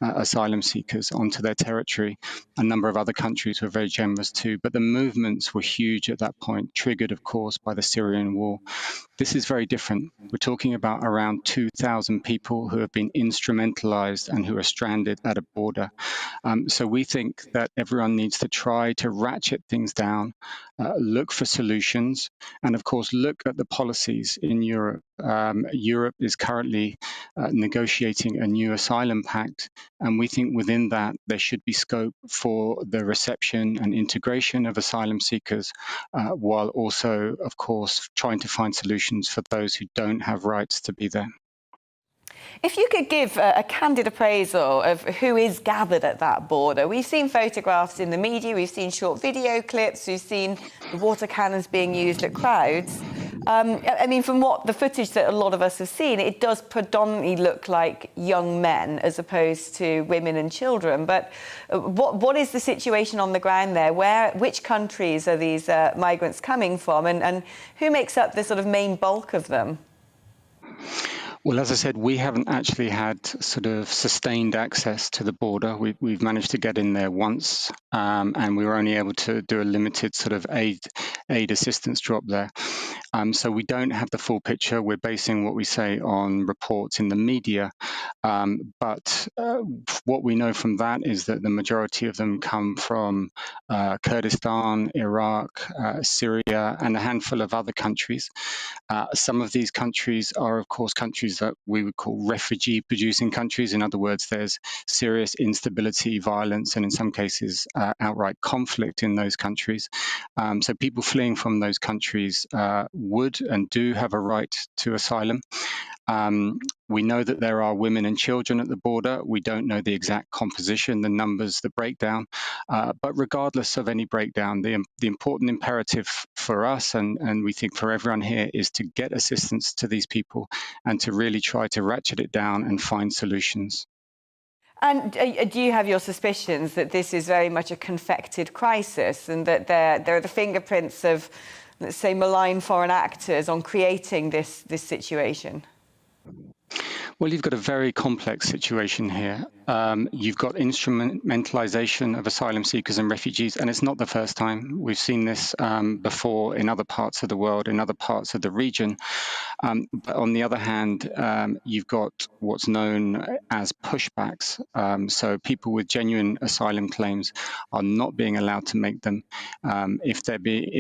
asylum seekers onto their territory. A number of other countries were very generous too, but the movements were huge at that point, triggered, of course, by the Syrian war. This is very different. We're talking about around 2,000 people who have been instrumentalized and who are stranded at a border. So we think that everyone needs to try to ratchet things down, look for solutions, and of course, look at the policies in Europe. Europe is currently negotiating a new asylum pact, and we think within that there should be scope for the reception and integration of asylum seekers, while also, of course, trying to find solutions for those who don't have rights to be there. If you could give a candid appraisal of who is gathered at that border. We've seen photographs in the media, we've seen short video clips, we've seen the water cannons being used at crowds. I mean, from the footage that a lot of us have seen, it does predominantly look like young men as opposed to women and children. But what is the situation on the ground there? Which countries are these migrants coming from, and who makes up the sort of main bulk of them? Well, as I said, we haven't actually had sort of sustained access to the border. We've managed to get in there once, and we were only able to do a limited sort of aid assistance drop there. So we don't have the full picture. We're basing what we say on reports in the media. But what we know from that is that the majority of them come from Kurdistan, Iraq, Syria, and a handful of other countries. Some of these countries are, of course, countries that we would call refugee-producing countries. In other words, there's serious instability, violence, and in some cases, outright conflict in those countries. So people fleeing from those countries would and do have a right to asylum. We know that there are women and children at the border. We don't know the exact composition, the numbers, the breakdown. But regardless of any breakdown, the important imperative for us and we think for everyone here is to get assistance to these people and to really try to ratchet it down and find solutions. And do you have your suspicions that this is very much a confected crisis and that there are the fingerprints of, let's say, malign foreign actors on creating this situation? Well, you've got a very complex situation here. You've got instrumentalization of asylum seekers and refugees, and it's not the first time. We've seen this before in other parts of the world, in other parts of the region. But on the other hand, you've got what's known as pushbacks. So people with genuine asylum claims are not being allowed to make them. If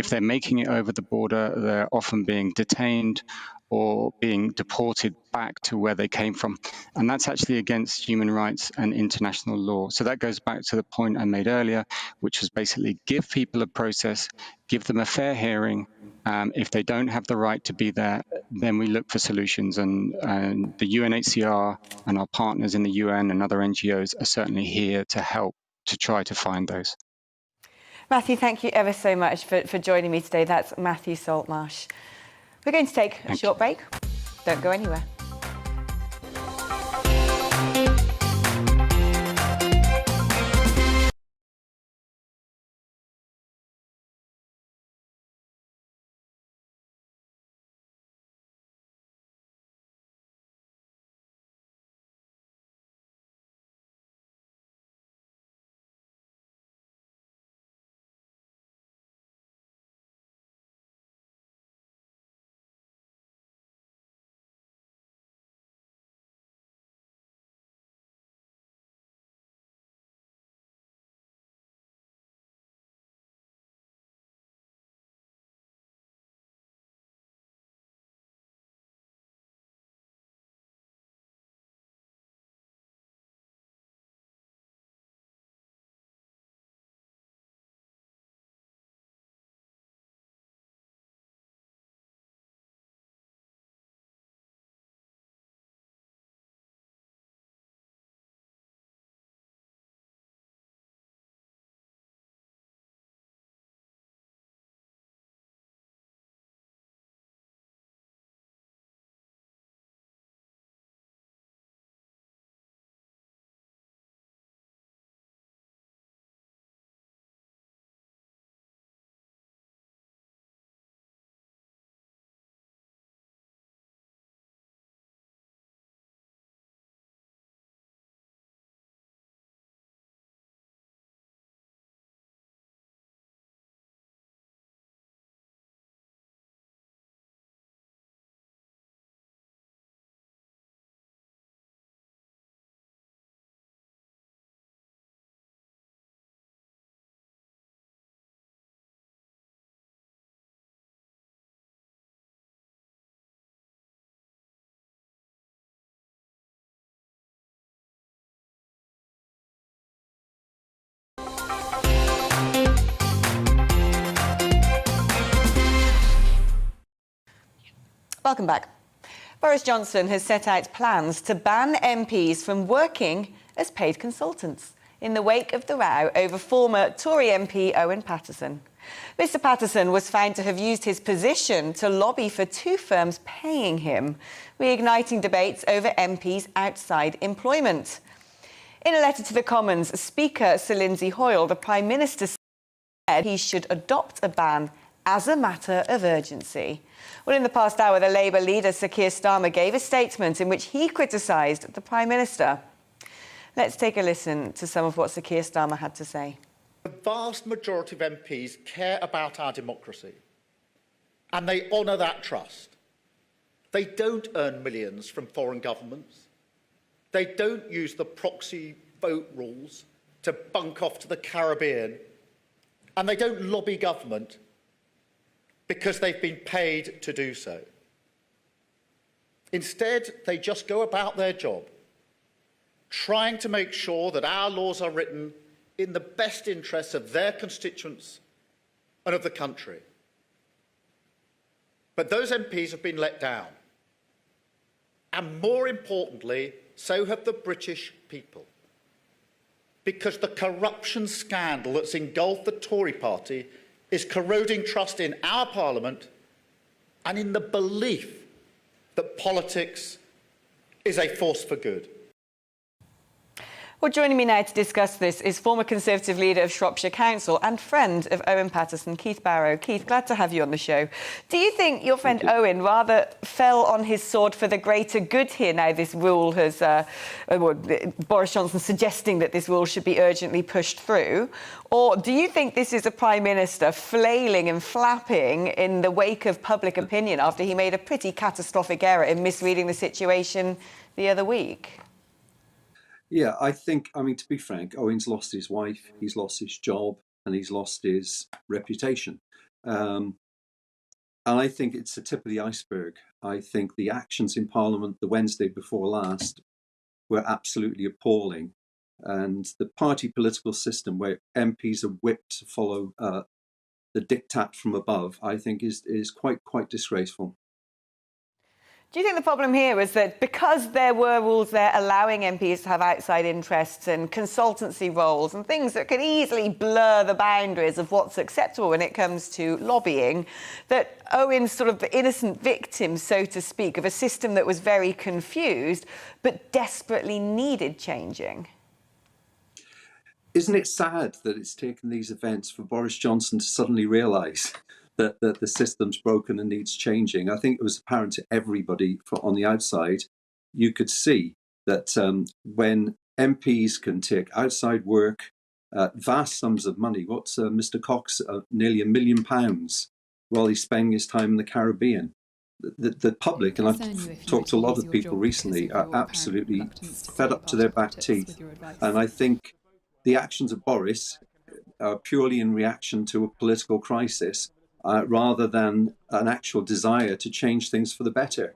they're making it over the border, they're often being detained or being deported back to where they came from. And that's actually against human rights and international law. So that goes back to the point I made earlier, which was basically give people a process, give them a fair hearing. If they don't have the right to be there, then we look for solutions. And the UNHCR and our partners in the UN and other NGOs are certainly here to help to try to find those. Matthew, thank you ever so much for joining me today. That's Matthew Saltmarsh. We're going to take a short break. Don't go anywhere. Welcome back. Boris Johnson has set out plans to ban MPs from working as paid consultants in the wake of the row over former Tory MP Owen Paterson. Mr Paterson was found to have used his position to lobby for two firms paying him, reigniting debates over MPs' outside employment. In a letter to the Commons, Speaker Sir Lindsay Hoyle, the Prime Minister, said he should adopt a ban as a matter of urgency. Well, in the past hour, the Labour leader, Sir Keir Starmer, gave a statement in which he criticised the Prime Minister. Let's take a listen to some of what Sir Keir Starmer had to say. The vast majority of MPs care about our democracy, and they honour that trust. They don't earn millions from foreign governments. They don't use the proxy vote rules to bunk off to the Caribbean, and they don't lobby government because they've been paid to do so. Instead, they just go about their job, trying to make sure that our laws are written in the best interests of their constituents and of the country. But those MPs have been let down. And more importantly, so have the British people. Because the corruption scandal that's engulfed the Tory party is corroding trust in our Parliament and in the belief that politics is a force for good. Well, joining me now to discuss this is former Conservative leader of Shropshire Council and friend of Owen Paterson, Keith Barrow. Keith, glad to have you on the show. Do you think your friend Owen rather fell on his sword for the greater good here now this rule has... Boris Johnson suggesting that this rule should be urgently pushed through? Or do you think this is a Prime Minister flailing and flapping in the wake of public opinion after he made a pretty catastrophic error in misreading the situation the other week? Yeah, I mean, to be frank, Owen's lost his wife, he's lost his job, and he's lost his reputation. And I think it's the tip of the iceberg. I think the actions in Parliament the Wednesday before last were absolutely appalling. And the party political system where MPs are whipped to follow the diktat from above, I think is quite disgraceful. Do you think the problem here is that because there were rules there allowing MPs to have outside interests and consultancy roles and things that could easily blur the boundaries of what's acceptable when it comes to lobbying, that Owen's sort of the innocent victim, so to speak, of a system that was very confused but desperately needed changing? Isn't it sad that it's taken these events for Boris Johnson to suddenly realise that the system's broken and needs changing? I think it was apparent to everybody on the outside. You could see that when MPs can take outside work, vast sums of money, what's Mr Cox, nearly £1 million while he's spending his time in the Caribbean. The public, and I've talked to a lot of people recently, are absolutely fed up to their back teeth. And I think the actions of Boris are purely in reaction to a political crisis, rather than an actual desire to change things for the better.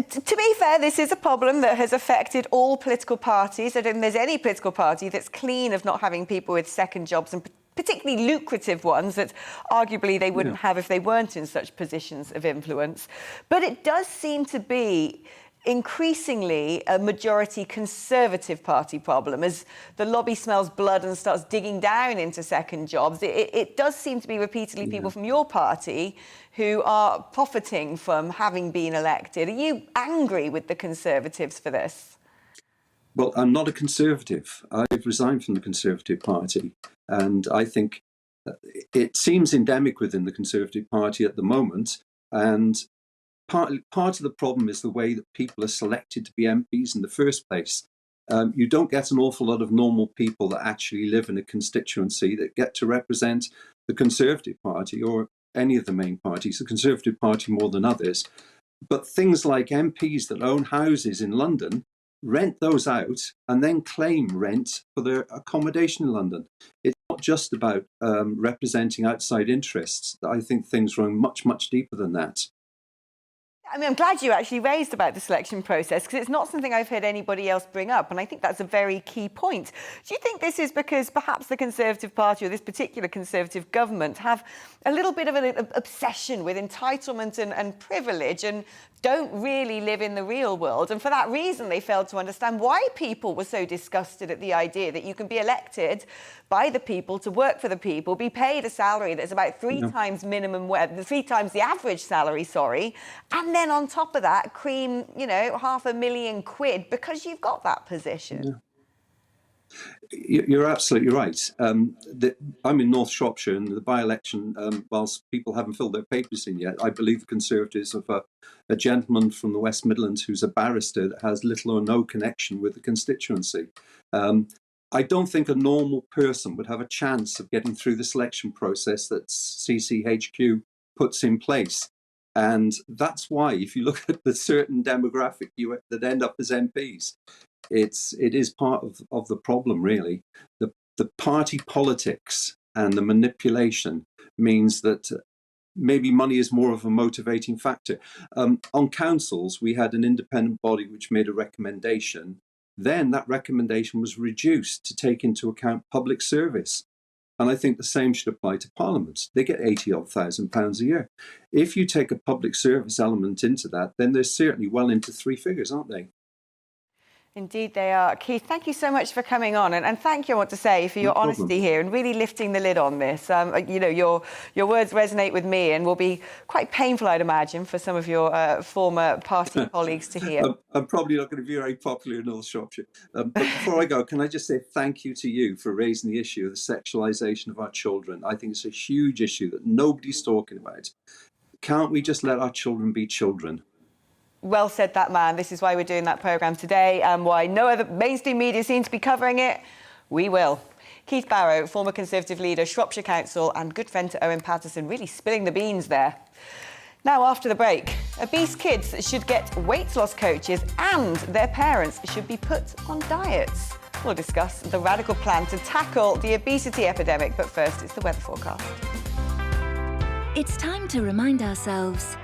To be fair, this is a problem that has affected all political parties. I don't think there's any political party that's clean of not having people with second jobs, and particularly lucrative ones that arguably they wouldn't have if they weren't in such positions of influence. But it does seem to be increasingly a majority Conservative Party problem. As the lobby smells blood and starts digging down into second jobs, it does seem to be repeatedly people from your party who are profiting from having been elected. Are you angry with the Conservatives for this? Well, I'm not a Conservative. I've resigned from the Conservative Party, and I think it seems endemic within the Conservative Party at the moment, and part of the problem is the way that people are selected to be MPs in the first place. You don't get an awful lot of normal people that actually live in a constituency that get to represent the Conservative Party or any of the main parties, the Conservative Party more than others. But things like MPs that own houses in London rent those out and then claim rent for their accommodation in London. It's not just about representing outside interests. I think things run much deeper than that. I mean, I'm glad you actually raised about the selection process, because it's not something I've heard anybody else bring up, and I think that's a very key point. Do you think this is because perhaps the Conservative Party or this particular Conservative government have a little bit of an obsession with entitlement and privilege and don't really live in the real world. And for that reason, they failed to understand why people were so disgusted at the idea that you can be elected by the people to work for the people, be paid a salary that's about three times minimum, 3 times the average salary, and then on top of that, cream, you know, £500,000 because you've got that position. Yeah. You're absolutely right. I'm in North Shropshire, and the by-election, whilst people haven't filled their papers in yet, I believe the Conservatives have a gentleman from the West Midlands who's a barrister that has little or no connection with the constituency. I don't think a normal person would have a chance of getting through the selection process that CCHQ puts in place. And that's why, if you look at the certain demographic that end up as MPs, it is part of the problem, really. The party politics and the manipulation means that maybe money is more of a motivating factor. On councils, we had an independent body which made a recommendation. Then that recommendation was reduced to take into account public service. And I think the same should apply to Parliament. They get £80,000 a year. If you take a public service element into that, then they're certainly well into 3 figures, aren't they? Indeed they are. Keith, thank you so much for coming on, and thank you, I want to say, for your honesty here and really lifting the lid on this. You know, your words resonate with me and will be quite painful, I'd imagine, for some of your former party colleagues to hear. I'm probably not going to be very popular in North Shropshire. But before I go, can I just say thank you to you for raising the issue of the sexualisation of our children. I think it's a huge issue that nobody's talking about. Can't we just let our children be children? Well said, that man. This is why we're doing that programme today and why no other mainstream media seems to be covering it. We will. Keith Barrow, former Conservative leader, Shropshire Council and good friend to Owen Paterson, really spilling the beans there. Now, after the break, obese kids should get weight loss coaches and their parents should be put on diets. We'll discuss the radical plan to tackle the obesity epidemic, but first it's the weather forecast. It's time to remind ourselves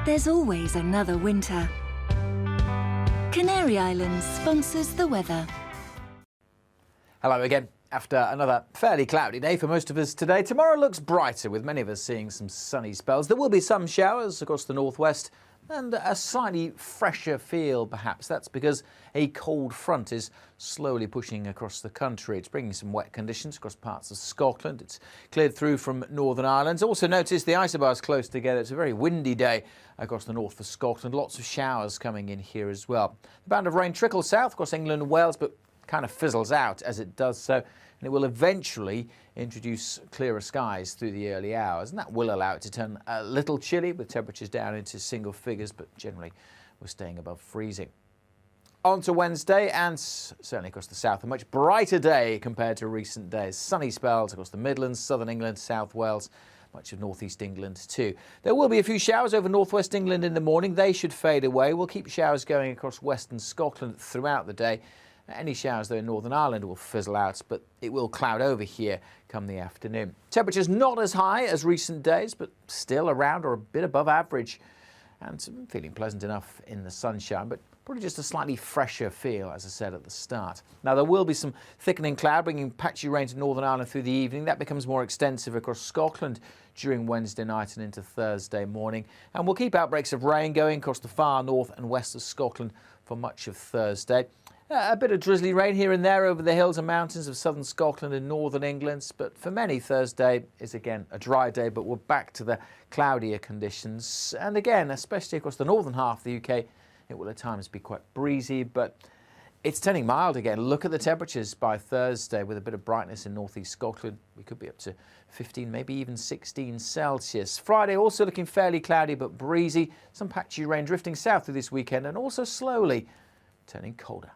there's always another winter. Canary Islands sponsors the weather. Hello again. After another fairly cloudy day for most of us today, tomorrow looks brighter, with many of us seeing some sunny spells. There will be some showers across the northwest and a slightly fresher feel, perhaps. That's because a cold front is slowly pushing across the country. It's bringing some wet conditions across parts of Scotland. It's cleared through from Northern Ireland. Also notice the isobars close together. It's a very windy day across the north of Scotland. Lots of showers coming in here as well. The band of rain trickles south across England and Wales, but kind of fizzles out as it does so, and it will eventually introduce clearer skies through the early hours, and that will allow it to turn a little chilly with temperatures down into single figures, but generally we're staying above freezing. On to Wednesday, and certainly across the south, a much brighter day compared to recent days. Sunny spells across the Midlands, southern England, South Wales, much of northeast England too. There will be a few showers over northwest England in the morning. They should fade away. We'll keep showers going across western Scotland throughout the day. Any showers, though, in Northern Ireland will fizzle out, but it will cloud over here come the afternoon. Temperatures not as high as recent days, but still around or a bit above average. And feeling pleasant enough in the sunshine, but probably just a slightly fresher feel, as I said at the start. Now, there will be some thickening cloud, bringing patchy rain to Northern Ireland through the evening. That becomes more extensive across Scotland during Wednesday night and into Thursday morning. And we'll keep outbreaks of rain going across the far north and west of Scotland for much of Thursday. A bit of drizzly rain here and there over the hills and mountains of southern Scotland and northern England, but for many, Thursday is again a dry day, but we're back to the cloudier conditions. And again, especially across the northern half of the UK, it will at times be quite breezy, but it's turning mild again. Look at the temperatures by Thursday with a bit of brightness in northeast Scotland. We could be up to 15, maybe even 16 Celsius. Friday also looking fairly cloudy but breezy. Some patchy rain drifting south through this weekend and also slowly turning colder.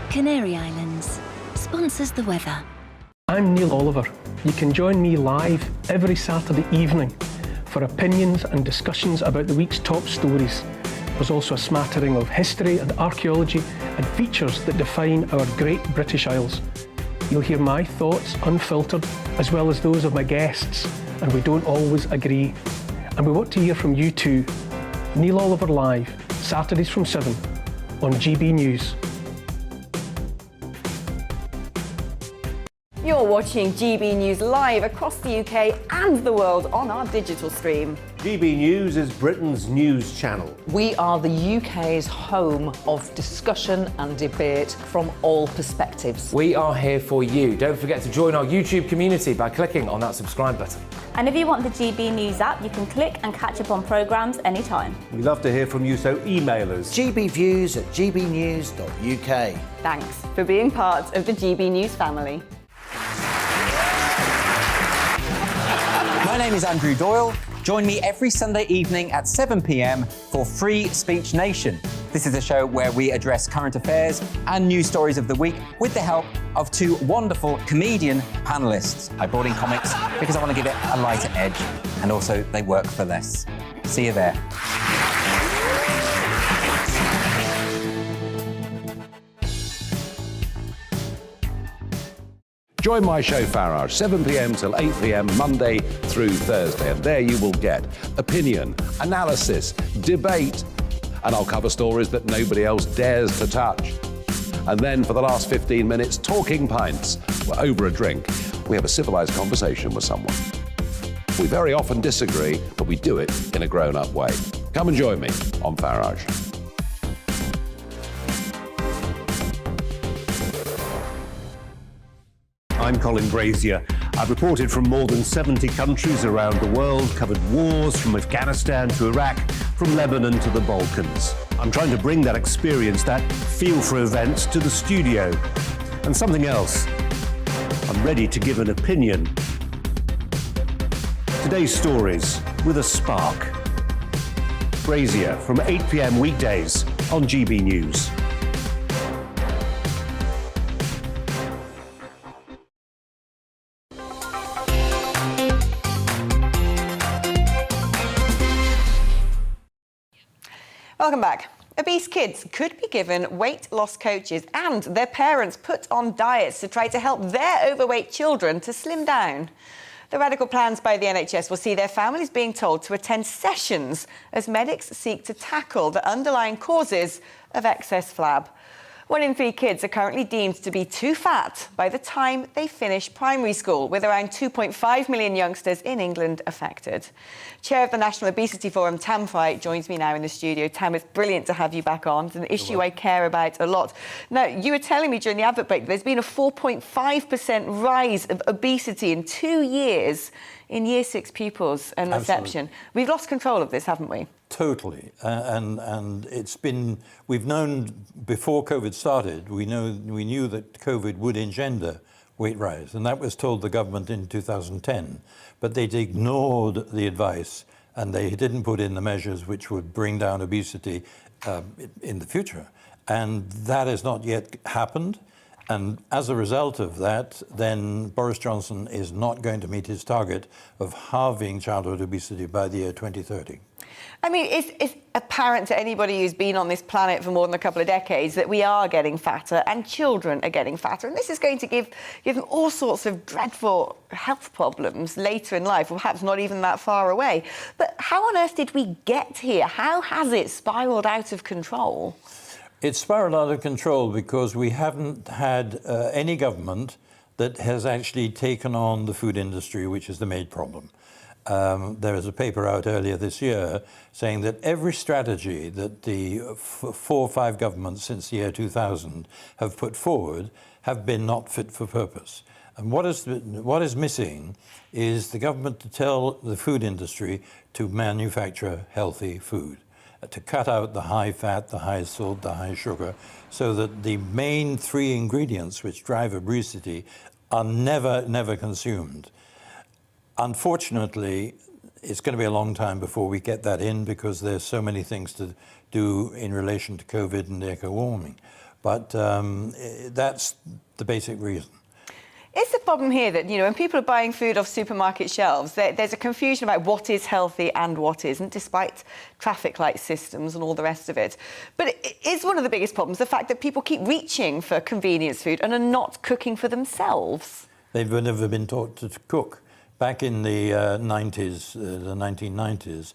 Canary Islands sponsors the weather. I'm Neil Oliver. You can join me live every Saturday evening for opinions and discussions about the week's top stories. There's also a smattering of history and archaeology and features that define our great British Isles. You'll hear my thoughts unfiltered, as well as those of my guests, and we don't always agree. And we want to hear from you too. Neil Oliver Live, Saturdays from 7 on GB News. You're watching GB News live across the UK and the world on our digital stream. GB News is Britain's news channel. We are the UK's home of discussion and debate from all perspectives. We are here for you. Don't forget to join our YouTube community by clicking on that subscribe button. And if you want the GB News app, you can click and catch up on programmes anytime. We love to hear from you, so email us. gbviews@gbnews.uk. Thanks for being part of the GB News family. My name is Andrew Doyle. Join me every Sunday evening at 7 p.m. for Free Speech Nation. This is a show where we address current affairs and news stories of the week with the help of two wonderful comedian panellists. I brought in comics because I want to give it a lighter edge, and also they work for less. See you there. Join my show Farage, 7 p.m. till 8 p.m. Monday through Thursday. And there you will get opinion, analysis, debate, and I'll cover stories that nobody else dares to touch. And then for the last 15 minutes, talking pints. We're over a drink. We have a civilized conversation with someone. We very often disagree, but we do it in a grown-up way. Come and join me on Farage. I'm Colin Brazier. I've reported from more than 70 countries around the world, covered wars from Afghanistan to Iraq, from Lebanon to the Balkans. I'm trying to bring that experience, that feel for events, to the studio. And something else. I'm ready to give an opinion. Today's stories with a spark. Brazier from 8 p.m. weekdays on GB News. Welcome back. Obese kids could be given weight loss coaches and their parents put on diets to try to help their overweight children to slim down. The radical plans by the NHS will see their families being told to attend sessions as medics seek to tackle the underlying causes of excess flab. 1 in 3 kids are currently deemed to be too fat by the time they finish primary school, with around 2.5 million youngsters in England affected. Chair of the National Obesity Forum, Tam Fry, joins me now in the studio. Tam, it's brilliant to have you back on. It's an issue I care about a lot. Now, you were telling me during the advert break there's been a 4.5% rise of obesity in 2 years in Year 6 pupils and reception. We've lost control of this, haven't we? Totally, and it's been, we've known before COVID started, we knew that COVID would engender weight rise, and that was told the government in 2010, but they'd ignored the advice and they didn't put in the measures which would bring down obesity in the future, and that has not yet happened. And as a result of that, then Boris Johnson is not going to meet his target of halving childhood obesity by the year 2030. I mean, it's apparent to anybody who's been on this planet for more than a couple of decades that we are getting fatter and children are getting fatter. And this is going to give them all sorts of dreadful health problems later in life, or perhaps not even that far away. But how on earth did we get here? How has it spiralled out of control? It's spiraled out of control because we haven't had any government that has actually taken on the food industry, which is the main problem. There was a paper out earlier this year saying that every strategy that the 4 or 5 governments since the year 2000 have put forward have been not fit for purpose. And what is missing is the government to tell the food industry to manufacture healthy food, to cut out the high fat, the high salt, the high sugar, so that the main 3 ingredients which drive obesity are never consumed. Unfortunately, it's going to be a long time before we get that in because there's so many things to do in relation to COVID and eco-warming. But that's the basic reason. Is the problem here that, you know, when people are buying food off supermarket shelves, there's a confusion about what is healthy and what isn't, despite traffic light systems and all the rest of it. But it is one of the biggest problems, the fact that people keep reaching for convenience food and are not cooking for themselves. They've never been taught to cook. Back in the 1990s,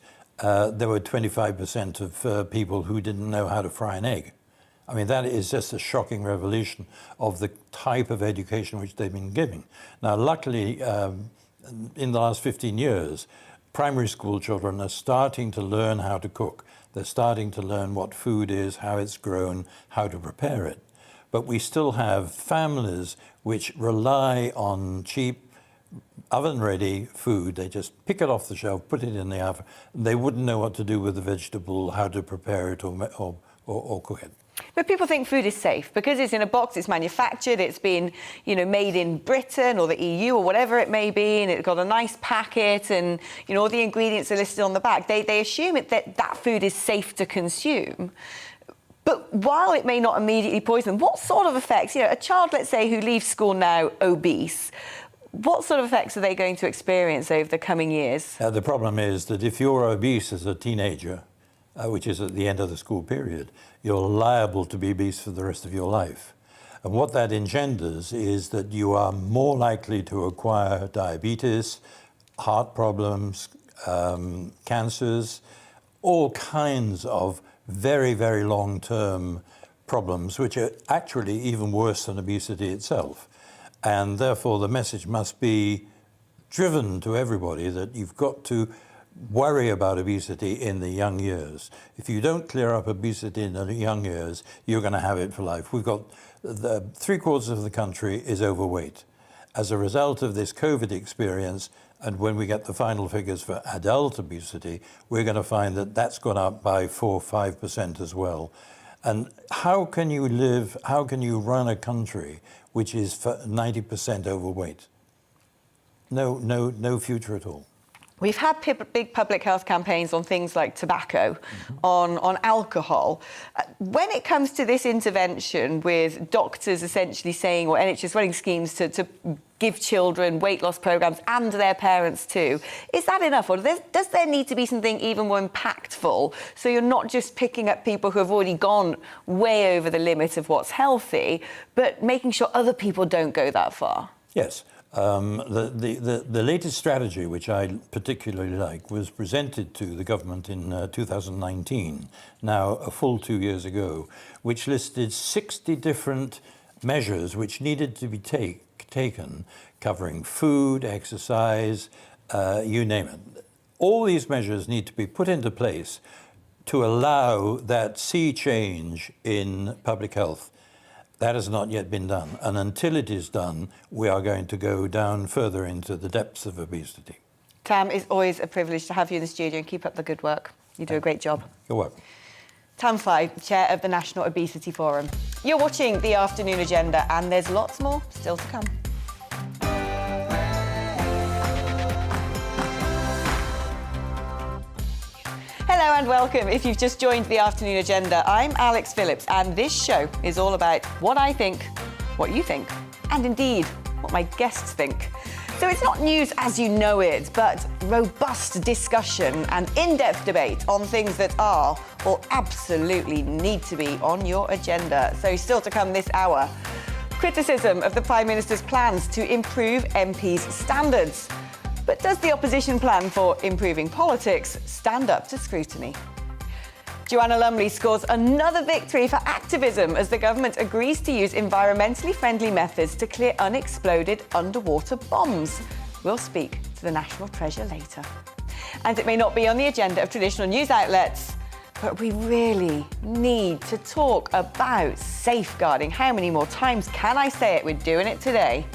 there were 25% of people who didn't know how to fry an egg. I mean, that is just a shocking revelation of the type of education which they've been giving. Now, luckily, in the last 15 years, primary school children are starting to learn how to cook. They're starting to learn what food is, how it's grown, how to prepare it. But we still have families which rely on cheap, oven-ready food. They just pick it off the shelf, put it in the oven. They wouldn't know what to do with the vegetable, how to prepare it or cook it. But people think food is safe because it's in a box, it's manufactured, it's been, made in Britain or the EU or whatever it may be, and it's got a nice packet and, all the ingredients are listed on the back. They assume that food is safe to consume. But while it may not immediately poison, what sort of effects, a child, let's say, who leaves school now obese, what sort of effects are they going to experience over the coming years? The problem is that if you're obese as a teenager, which is at the end of the school period, you're liable to be obese for the rest of your life. And what that engenders is that you are more likely to acquire diabetes, heart problems, cancers, all kinds of very, very long-term problems, which are actually even worse than obesity itself. And therefore, the message must be driven to everybody that you've got to worry about obesity in the young years. If you don't clear up obesity in the young years, you're going to have it for life. We've got 3/4 of the country is overweight. As a result of this COVID experience, and when we get the final figures for adult obesity, we're going to find that that's gone up by 4 or 5% as well. And how can you run a country which is 90% overweight? No future at all. We've had big public health campaigns on things like tobacco, on alcohol. When it comes to this intervention with doctors essentially saying, or NHS running schemes to give children weight loss programmes and their parents too, is that enough? Or does there need to be something even more impactful so you're not just picking up people who have already gone way over the limit of what's healthy, but making sure other people don't go that far? Yes. The latest strategy, which I particularly like, was presented to the government in 2019, now a full 2 years ago, which listed 60 different measures which needed to be taken, covering food, exercise, you name it. All these measures need to be put into place to allow that sea change in public health. That has not yet been done. And until it is done, we are going to go down further into the depths of obesity. Tam, it's always a privilege to have you in the studio and keep up the good work. You do a great job. You're welcome. Tam Fly, Chair of the National Obesity Forum. You're watching The Afternoon Agenda, and there's lots more still to come. Hello and welcome. If you've just joined The Afternoon Agenda, I'm Alex Phillips, and this show is all about what I think, what you think, and indeed, what my guests think. So it's not news as you know it, but robust discussion and in-depth debate on things that are or absolutely need to be on your agenda. So still to come this hour, criticism of the Prime Minister's plans to improve MPs' standards. But does the opposition plan for improving politics stand up to scrutiny? Joanna Lumley scores another victory for activism as the government agrees to use environmentally friendly methods to clear unexploded underwater bombs. We'll speak to the National Treasure later. And it may not be on the agenda of traditional news outlets, but we really need to talk about safeguarding. How many more times can I say it? We're doing it today.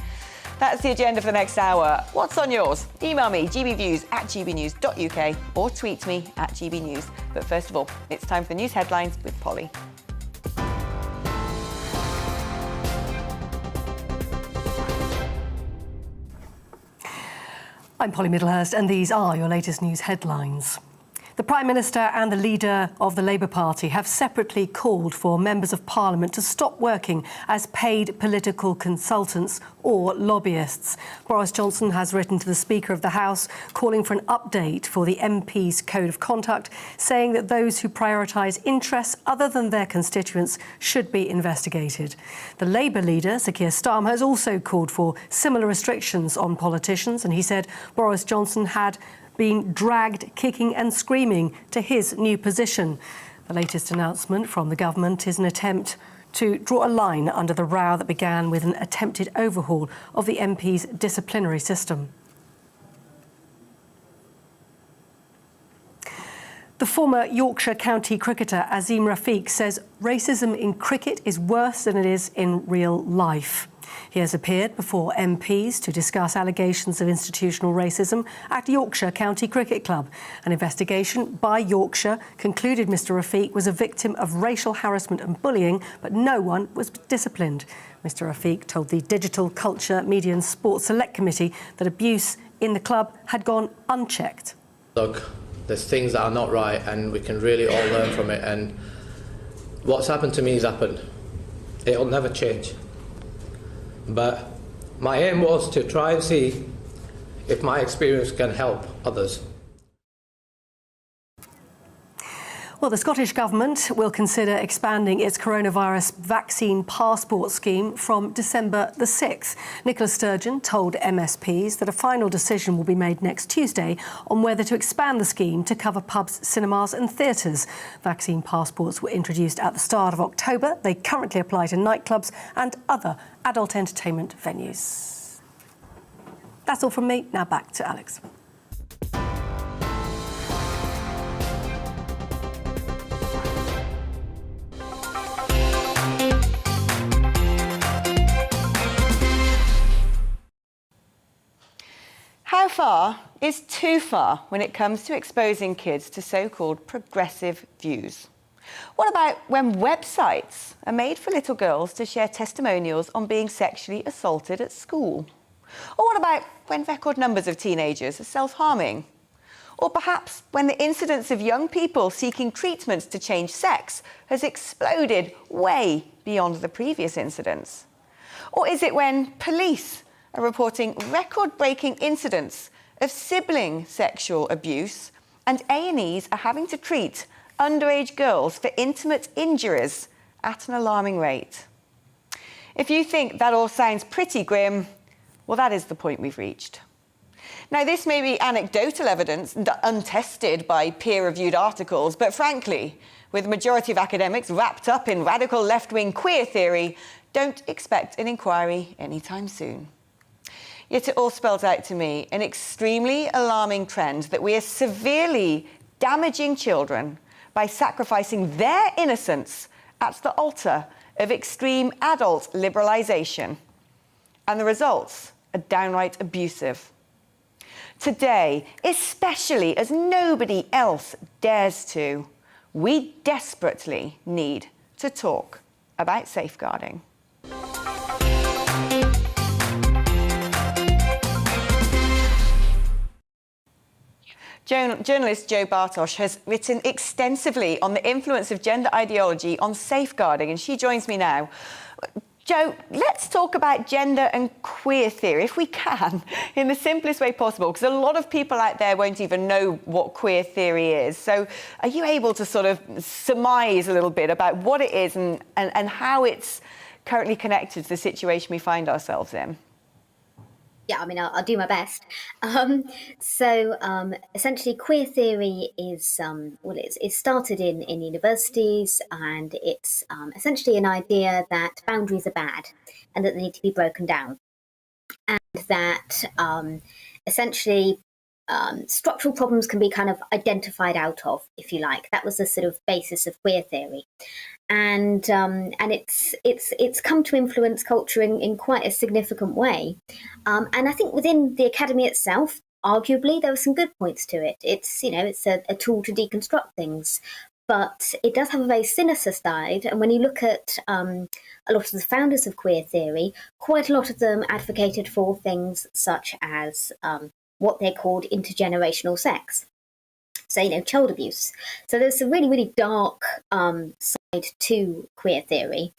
That's the agenda for the next hour. What's on yours? Email me, gbviews@gbnews.uk, or tweet me @gbnews. But first of all, it's time for the news headlines with Polly. I'm Polly Middlehurst, and these are your latest news headlines. The Prime Minister and the leader of the Labour Party have separately called for members of Parliament to stop working as paid political consultants or lobbyists. Boris Johnson has written to the Speaker of the House calling for an update for the MP's Code of Conduct, saying that those who prioritise interests other than their constituents should be investigated. The Labour leader, Sir Keir Starmer, has also called for similar restrictions on politicians, and he said Boris Johnson had been dragged kicking and screaming to his new position. The latest announcement from the government is an attempt to draw a line under the row that began with an attempted overhaul of the MP's disciplinary system. The former Yorkshire county cricketer Azim Rafiq says racism in cricket is worse than it is in real life. He has appeared before MPs to discuss allegations of institutional racism at Yorkshire County Cricket Club. An investigation by Yorkshire concluded Mr Rafiq was a victim of racial harassment and bullying, but no one was disciplined. Mr Rafiq told the Digital Culture, Media and Sports Select Committee that abuse in the club had gone unchecked. Look, there's things that are not right and we can really all learn from it, and what's happened to me has happened. It'll never change. But my aim was to try and see if my experience can help others. Well, the Scottish Government will consider expanding its coronavirus vaccine passport scheme from December the 6th. Nicola Sturgeon told MSPs that a final decision will be made next Tuesday on whether to expand the scheme to cover pubs, cinemas and theatres. Vaccine passports were introduced at the start of October. They currently apply to nightclubs and other adult entertainment venues. That's all from me. Now back to Alex. How far is too far when it comes to exposing kids to so-called progressive views? What about when websites are made for little girls to share testimonials on being sexually assaulted at school? Or what about when record numbers of teenagers are self-harming? Or perhaps when the incidence of young people seeking treatments to change sex has exploded way beyond the previous incidents? Or is it when police are reporting record-breaking incidents of sibling sexual abuse and A&Es are having to treat underage girls for intimate injuries at an alarming rate? If you think that all sounds pretty grim, well, that is the point we've reached. Now, this may be anecdotal evidence untested by peer-reviewed articles, but frankly, with the majority of academics wrapped up in radical left-wing queer theory, don't expect an inquiry anytime soon. Yet it all spells out to me an extremely alarming trend that we are severely damaging children by sacrificing their innocence at the altar of extreme adult liberalisation. And the results are downright abusive. Today, especially as nobody else dares to, we desperately need to talk about safeguarding. Journalist Jo Bartosz has written extensively on the influence of gender ideology on safeguarding, and she joins me now. Jo, let's talk about gender and queer theory, if we can, in the simplest way possible, because a lot of people out there won't even know what queer theory is. So are you able to sort of surmise a little bit about what it is and how it's currently connected to the situation we find ourselves in? Yeah, I mean, I'll do my best. Essentially, queer theory is, it started in universities, and it's essentially an idea that boundaries are bad and that they need to be broken down. And that essentially structural problems can be kind of identified out of, if you like. That was the sort of basis of queer theory. And it's come to influence culture in quite a significant way. And I think within the academy itself, arguably, there are some good points to it. It's a tool to deconstruct things, but it does have a very sinister side. And when you look at a lot of the founders of queer theory, quite a lot of them advocated for things such as what they called intergenerational sex. So, child abuse. So there's a really, really dark side to queer theory,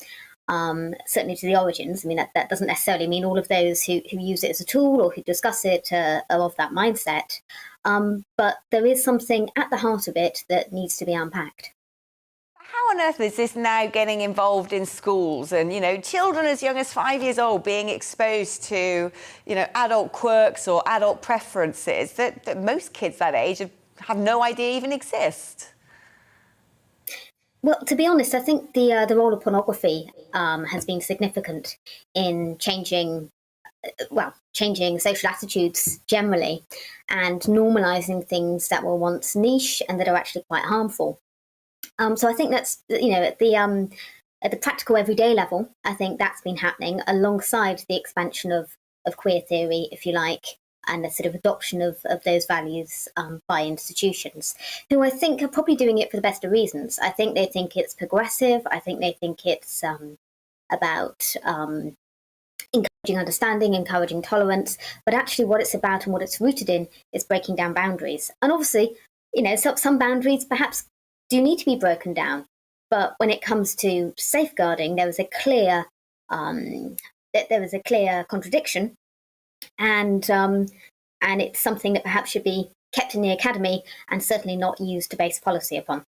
certainly to the origins. I mean, that doesn't necessarily mean all of those who use it as a tool or who discuss it are of that mindset. But there is something at the heart of it that needs to be unpacked. How on earth is this now getting involved in schools and, children as young as 5 years old being exposed to, adult quirks or adult preferences that most kids that age have no idea even exist? Well, to be honest, I think the role of pornography has been significant in changing changing social attitudes generally and normalising things that were once niche and that are actually quite harmful. So I think that's, at the practical everyday level, I think that's been happening alongside the expansion of queer theory, if you like, and the sort of adoption of those values by institutions, who I think are probably doing it for the best of reasons. I think they think it's progressive. I think they think it's about encouraging understanding, encouraging tolerance. But actually what it's about and what it's rooted in is breaking down boundaries. And obviously, some boundaries perhaps do need to be broken down. But when it comes to safeguarding, there was a clear contradiction. And it's something that perhaps should be kept in the academy and certainly not used to base policy upon.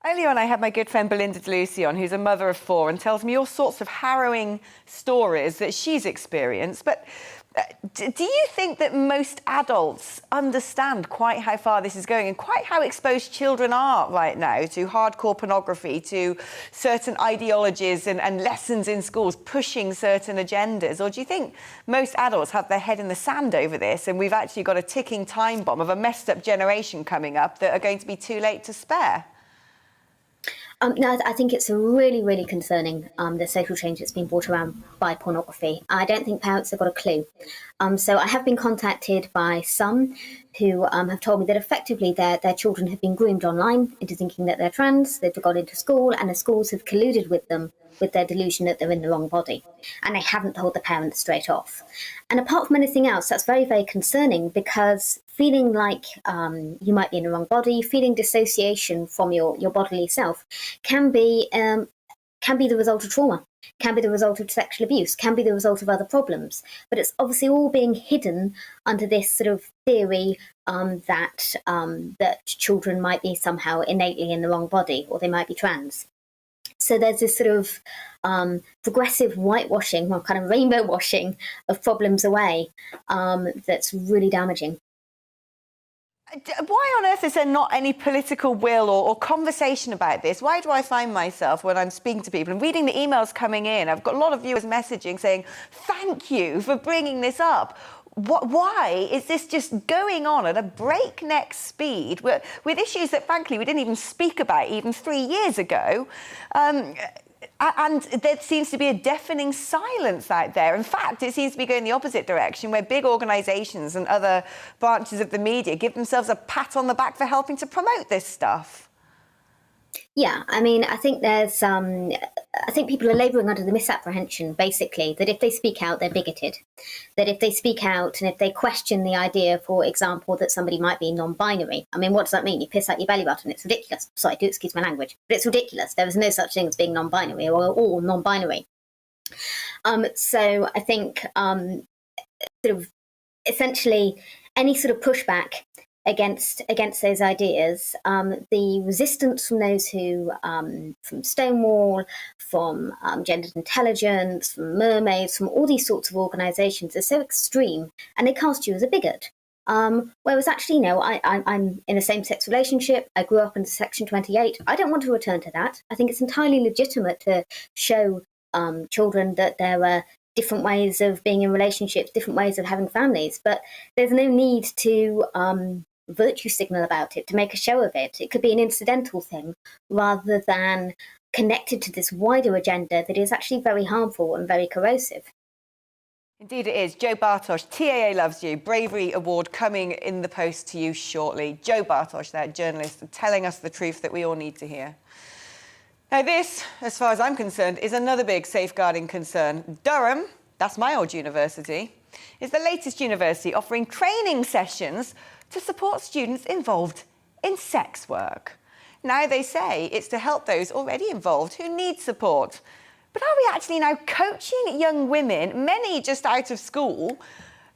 Earlier on, I had my good friend Belinda de Lucie on, who's a mother of 4, and tells me all sorts of harrowing stories that she's experienced. But do you think that most adults understand quite how far this is going and quite how exposed children are right now to hardcore pornography, to certain ideologies and lessons in schools pushing certain agendas? Or do you think most adults have their head in the sand over this and we've actually got a ticking time bomb of a messed up generation coming up that are going to be too late to spare? No, I think it's really, really concerning, the social change that's been brought around by pornography. I don't think parents have got a clue. So I have been contacted by some who have told me that effectively their children have been groomed online into thinking that they're trans, they've got into school, and the schools have colluded with them with their delusion that they're in the wrong body. And they haven't told the parents straight off. And apart from anything else, that's very, very concerning, because feeling like you might be in the wrong body, feeling dissociation from your bodily self can be the result of trauma, can be the result of sexual abuse, can be the result of other problems. But it's obviously all being hidden under this sort of theory that children might be somehow innately in the wrong body, or they might be trans. So there's this sort of progressive whitewashing, or kind of rainbow washing of problems away that's really damaging. Why on earth is there not any political will or conversation about this? Why do I find myself, when I'm speaking to people and reading the emails coming in, I've got a lot of viewers messaging saying, thank you for bringing this up. Why is this just going on at a breakneck speed with issues that, frankly, we didn't even speak about even 3 years ago? And there seems to be a deafening silence out there. In fact, it seems to be going the opposite direction, where big organisations and other branches of the media give themselves a pat on the back for helping to promote this stuff. Yeah, I mean, I think there's, I think people are labouring under the misapprehension, basically, that if they speak out, they're bigoted. That if they speak out and if they question the idea, for example, that somebody might be non-binary. I mean, what does that mean? You piss out your belly button. It's ridiculous. Sorry, do excuse my language. But it's ridiculous. There is no such thing as being non-binary or all non-binary. So I think sort of essentially any sort of pushback against those ideas, the resistance from those who, from Stonewall, from Gendered Intelligence, from Mermaids, from all these sorts of organisations is so extreme, and they cast you as a bigot. Whereas actually, I'm in a same-sex relationship. I grew up under Section 28. I don't want to return to that. I think it's entirely legitimate to show children that there are different ways of being in relationships, different ways of having families, but there's no need to virtue signal about it, to make a show of it. It could be an incidental thing rather than connected to this wider agenda that is actually very harmful and very corrosive. Indeed it is. Joe Bartosz, TAA loves you. Bravery Award coming in the post to you shortly. Joe Bartosz, that journalist, telling us the truth that we all need to hear. Now this, as far as I'm concerned, is another big safeguarding concern. Durham, that's my old university, is the latest university offering training sessions to support students involved in sex work. Now they say it's to help those already involved who need support. But are we actually now coaching young women, many just out of school,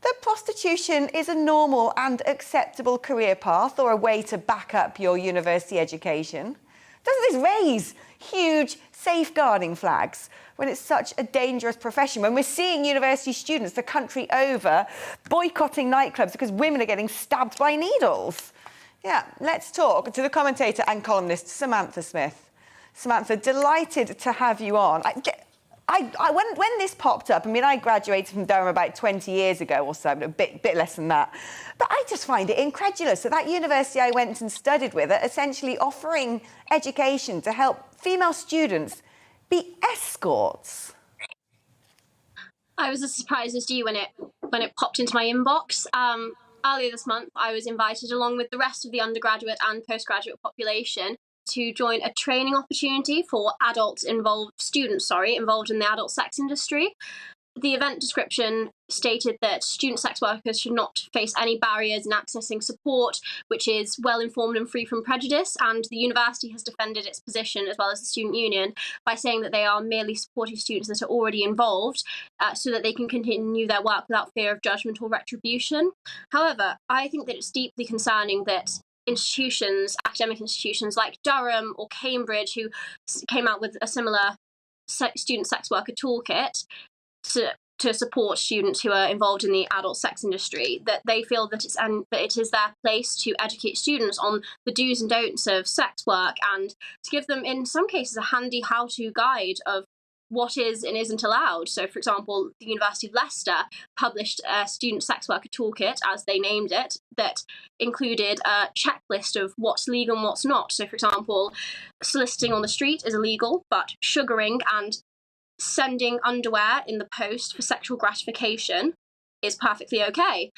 that prostitution is a normal and acceptable career path or a way to back up your university education? Doesn't this raise huge safeguarding flags when it's such a dangerous profession, when we're seeing university students the country over boycotting nightclubs because women are getting stabbed by needles? Yeah, let's talk to the commentator and columnist Samantha Smith. Samantha, delighted to have you on. when this popped up, I mean, I graduated from Durham about 20 years ago or so, a bit less than that. But I just find it incredulous that university I went and studied with are essentially offering education to help female students be escorts. I was as surprised as you when it popped into my inbox. Earlier this month, I was invited along with the rest of the undergraduate and postgraduate population to join a training opportunity for students involved in the adult sex industry. The event description stated that student sex workers should not face any barriers in accessing support, which is well-informed and free from prejudice, and the university has defended its position, as well as the student union, by saying that they are merely supporting students that are already involved, so that they can continue their work without fear of judgment or retribution. However, I think that it's deeply concerning that academic institutions like Durham or Cambridge, who came out with a similar student sex worker toolkit to support students who are involved in the adult sex industry, that they feel that it is their place to educate students on the do's and don'ts of sex work, and to give them, in some cases, a handy how-to guide of what is and isn't allowed. So, for example, the University of Leicester published a student sex worker toolkit, as they named it, that included a checklist of what's legal and what's not. So, for example, soliciting on the street is illegal, but sugaring and sending underwear in the post for sexual gratification is perfectly okay.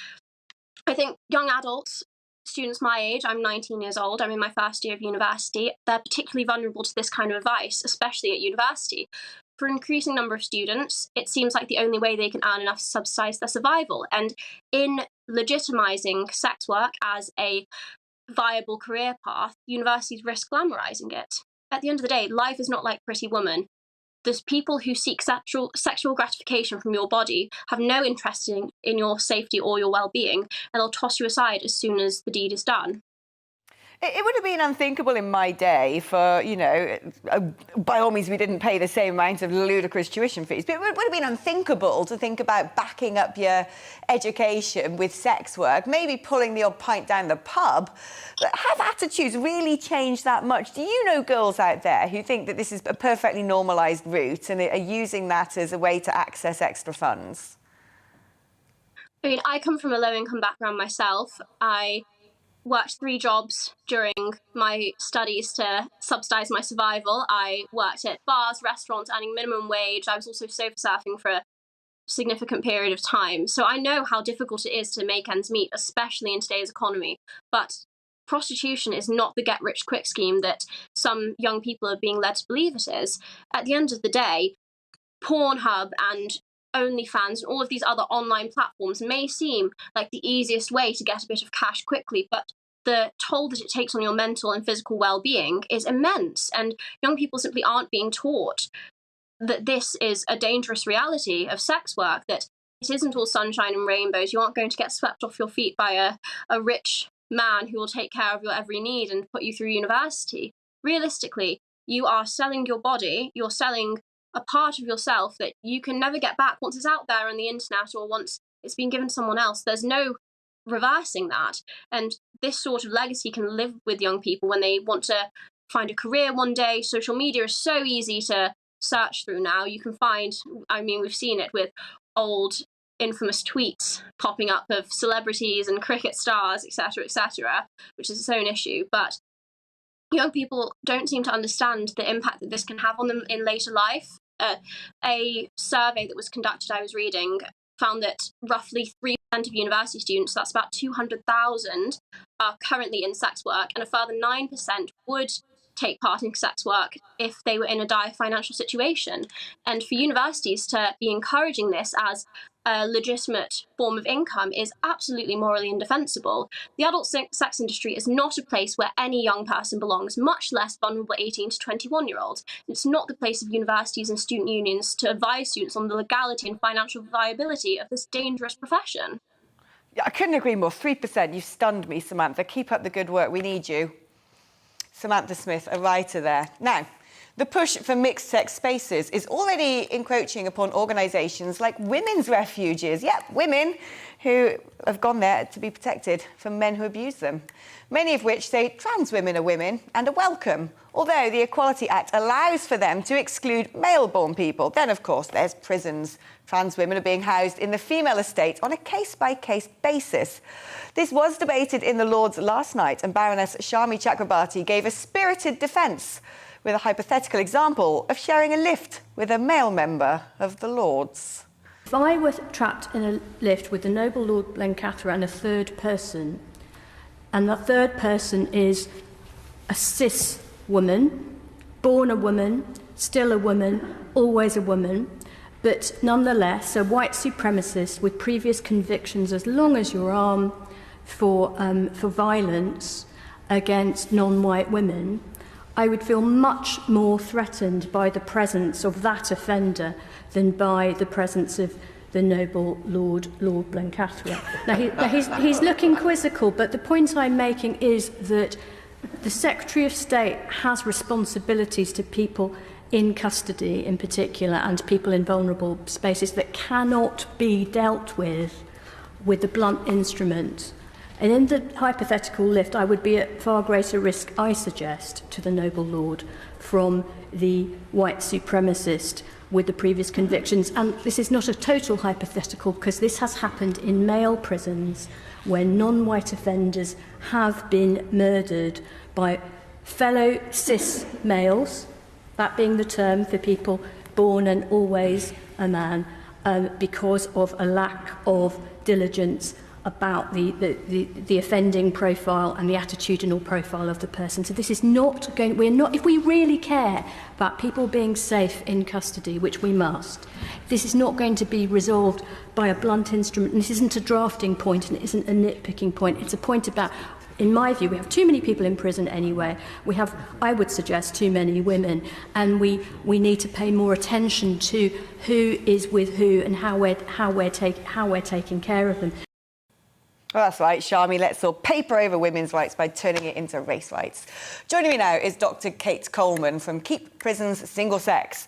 I think young adults, students my age, I'm 19 years old, I'm in my first year of university, they're particularly vulnerable to this kind of advice, especially at university. For an increasing number of students, it seems like the only way they can earn enough to subsidise their survival. And in legitimising sex work as a viable career path, universities risk glamorising it. At the end of the day, life is not like Pretty Woman. There's people who seek sexual gratification from your body, have no interest in your safety or your well-being, and they'll toss you aside as soon as the deed is done. It would have been unthinkable in my day for, by all means, we didn't pay the same amount of ludicrous tuition fees, but it would have been unthinkable to think about backing up your education with sex work, maybe pulling the odd pint down the pub. But have attitudes really changed that much? Do you know girls out there who think that this is a perfectly normalised route and are using that as a way to access extra funds? I mean, I come from a low-income background myself. I worked 3 jobs during my studies to subsidise my survival. I worked at bars, restaurants, earning minimum wage. I was also sofa surfing for a significant period of time. So I know how difficult it is to make ends meet, especially in today's economy. But prostitution is not the get-rich-quick scheme that some young people are being led to believe it is. At the end of the day, Pornhub and OnlyFans and all of these other online platforms may seem like the easiest way to get a bit of cash quickly, but the toll that it takes on your mental and physical well-being is immense, and young people simply aren't being taught that this is a dangerous reality of sex work, that it isn't all sunshine and rainbows. You aren't going to get swept off your feet by a rich man who will take care of your every need and put you through university. Realistically, you are selling your body, you're selling a part of yourself that you can never get back once it's out there on the internet or once it's been given to someone else. There's no reversing that. And this sort of legacy can live with young people when they want to find a career one day. Social media is so easy to search through now. You can find, I mean, we've seen it with old infamous tweets popping up of celebrities and cricket stars, etc., which is its own issue. But young people don't seem to understand the impact that this can have on them in later life. A survey that was conducted, I was reading, found that roughly 3% of university students, that's about 200,000, are currently in sex work, and a further 9% would take part in sex work if they were in a dire financial situation. And for universities to be encouraging this as a legitimate form of income is absolutely morally indefensible. The adult sex industry is not a place where any young person belongs, much less vulnerable 18 to 21-year-olds. It's not the place of universities and student unions to advise students on the legality and financial viability of this dangerous profession. Yeah, I couldn't agree more. 3%. You've stunned me, Samantha. Keep up the good work. We need you. Samantha Smith, a writer there. Now, The push for mixed-sex spaces is already encroaching upon organisations like women's refuges. Yep, women who have gone there to be protected from men who abuse them. Many of which say trans women are women and are welcome, although the Equality Act allows for them to exclude male-born people. Then, of course, there's prisons. Trans women are being housed in the female estate on a case-by-case basis. This was debated in the Lords last night, and Baroness Shami Chakrabarti gave a spirited defence with a hypothetical example of sharing a lift with a male member of the Lords. If I were trapped in a lift with the noble Lord Blencathra and a third person, and that third person is a cis woman, born a woman, still a woman, always a woman, but nonetheless a white supremacist with previous convictions as long as your arm for violence against non-white women, I would feel much more threatened by the presence of that offender than by the presence of the noble Lord Blencathra. Now, he's looking quizzical, but the point I'm making is that the Secretary of State has responsibilities to people in custody in particular and people in vulnerable spaces that cannot be dealt with a blunt instrument. And in the hypothetical lift, I would be at far greater risk, I suggest, to the noble lord from the white supremacist with the previous convictions. And this is not a total hypothetical because this has happened in male prisons where non-white offenders have been murdered by fellow cis males, that being the term for people born and always a man, because of a lack of diligence about the offending profile and the attitudinal profile of the person. So this is not going, if we really care about people being safe in custody, which we must, this is not going to be resolved by a blunt instrument. And this isn't a drafting point and it isn't a nitpicking point. It's a point about, in my view, we have too many people in prison anyway. We have, I would suggest, too many women, and we need to pay more attention to who is with who and how we're taking care of them. Well, that's right, Shami. Let's all paper over women's rights by turning it into race rights. Joining me now is Dr. Kate Coleman from Keep Prisons Single Sex.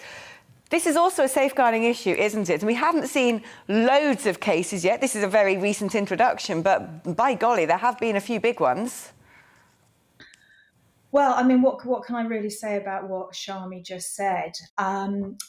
This is also a safeguarding issue, isn't it? And we haven't seen loads of cases yet. This is a very recent introduction, but by golly, there have been a few big ones. Well, I mean, what can I really say about what Shami just said?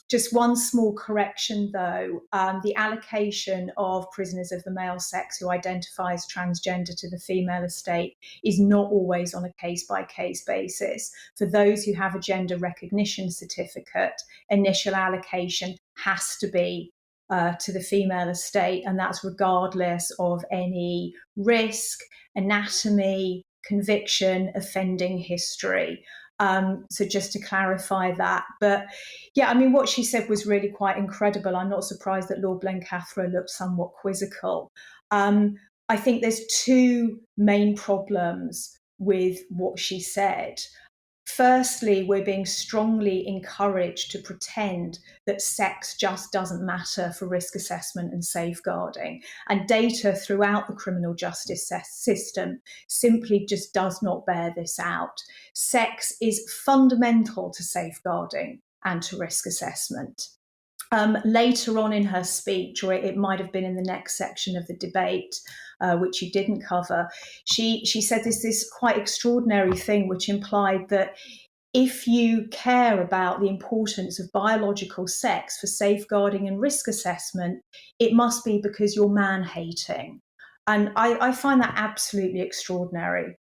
Just one small correction, though. The allocation of prisoners of the male sex who identify as transgender to the female estate is not always on a case-by-case basis. For those who have a gender recognition certificate, initial allocation has to be to the female estate, and that's regardless of any risk, anatomy, conviction, offending history. So just to clarify that. But yeah, I mean, what she said was really quite incredible. I'm not surprised that Lord Blencathra looked somewhat quizzical. I think there's two main problems with what she said. Firstly, we're being strongly encouraged to pretend that sex just doesn't matter for risk assessment and safeguarding. And data throughout the criminal justice system simply just does not bear this out. Sex is fundamental to safeguarding and to risk assessment. Later on in her speech, or it might have been in the next section of the debate, which you didn't cover, she said this quite extraordinary thing, which implied that if you care about the importance of biological sex for safeguarding and risk assessment, it must be because you're man-hating. And I find that absolutely extraordinary.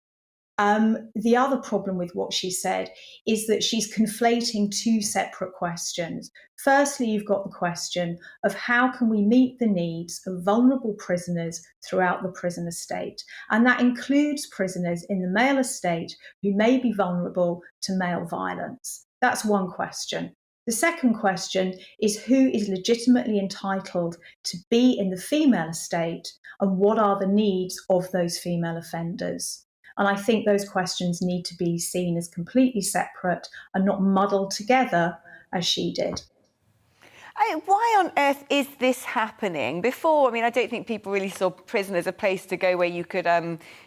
The other problem with what she said is that she's conflating two separate questions. Firstly, you've got the question of how can we meet the needs of vulnerable prisoners throughout the prison estate? And that includes prisoners in the male estate who may be vulnerable to male violence. That's one question. The second question is who is legitimately entitled to be in the female estate and what are the needs of those female offenders? And I think those questions need to be seen as completely separate and not muddled together as she did. Why on earth is this happening? Before, I mean, I don't think people really saw prison as a place to go where you could,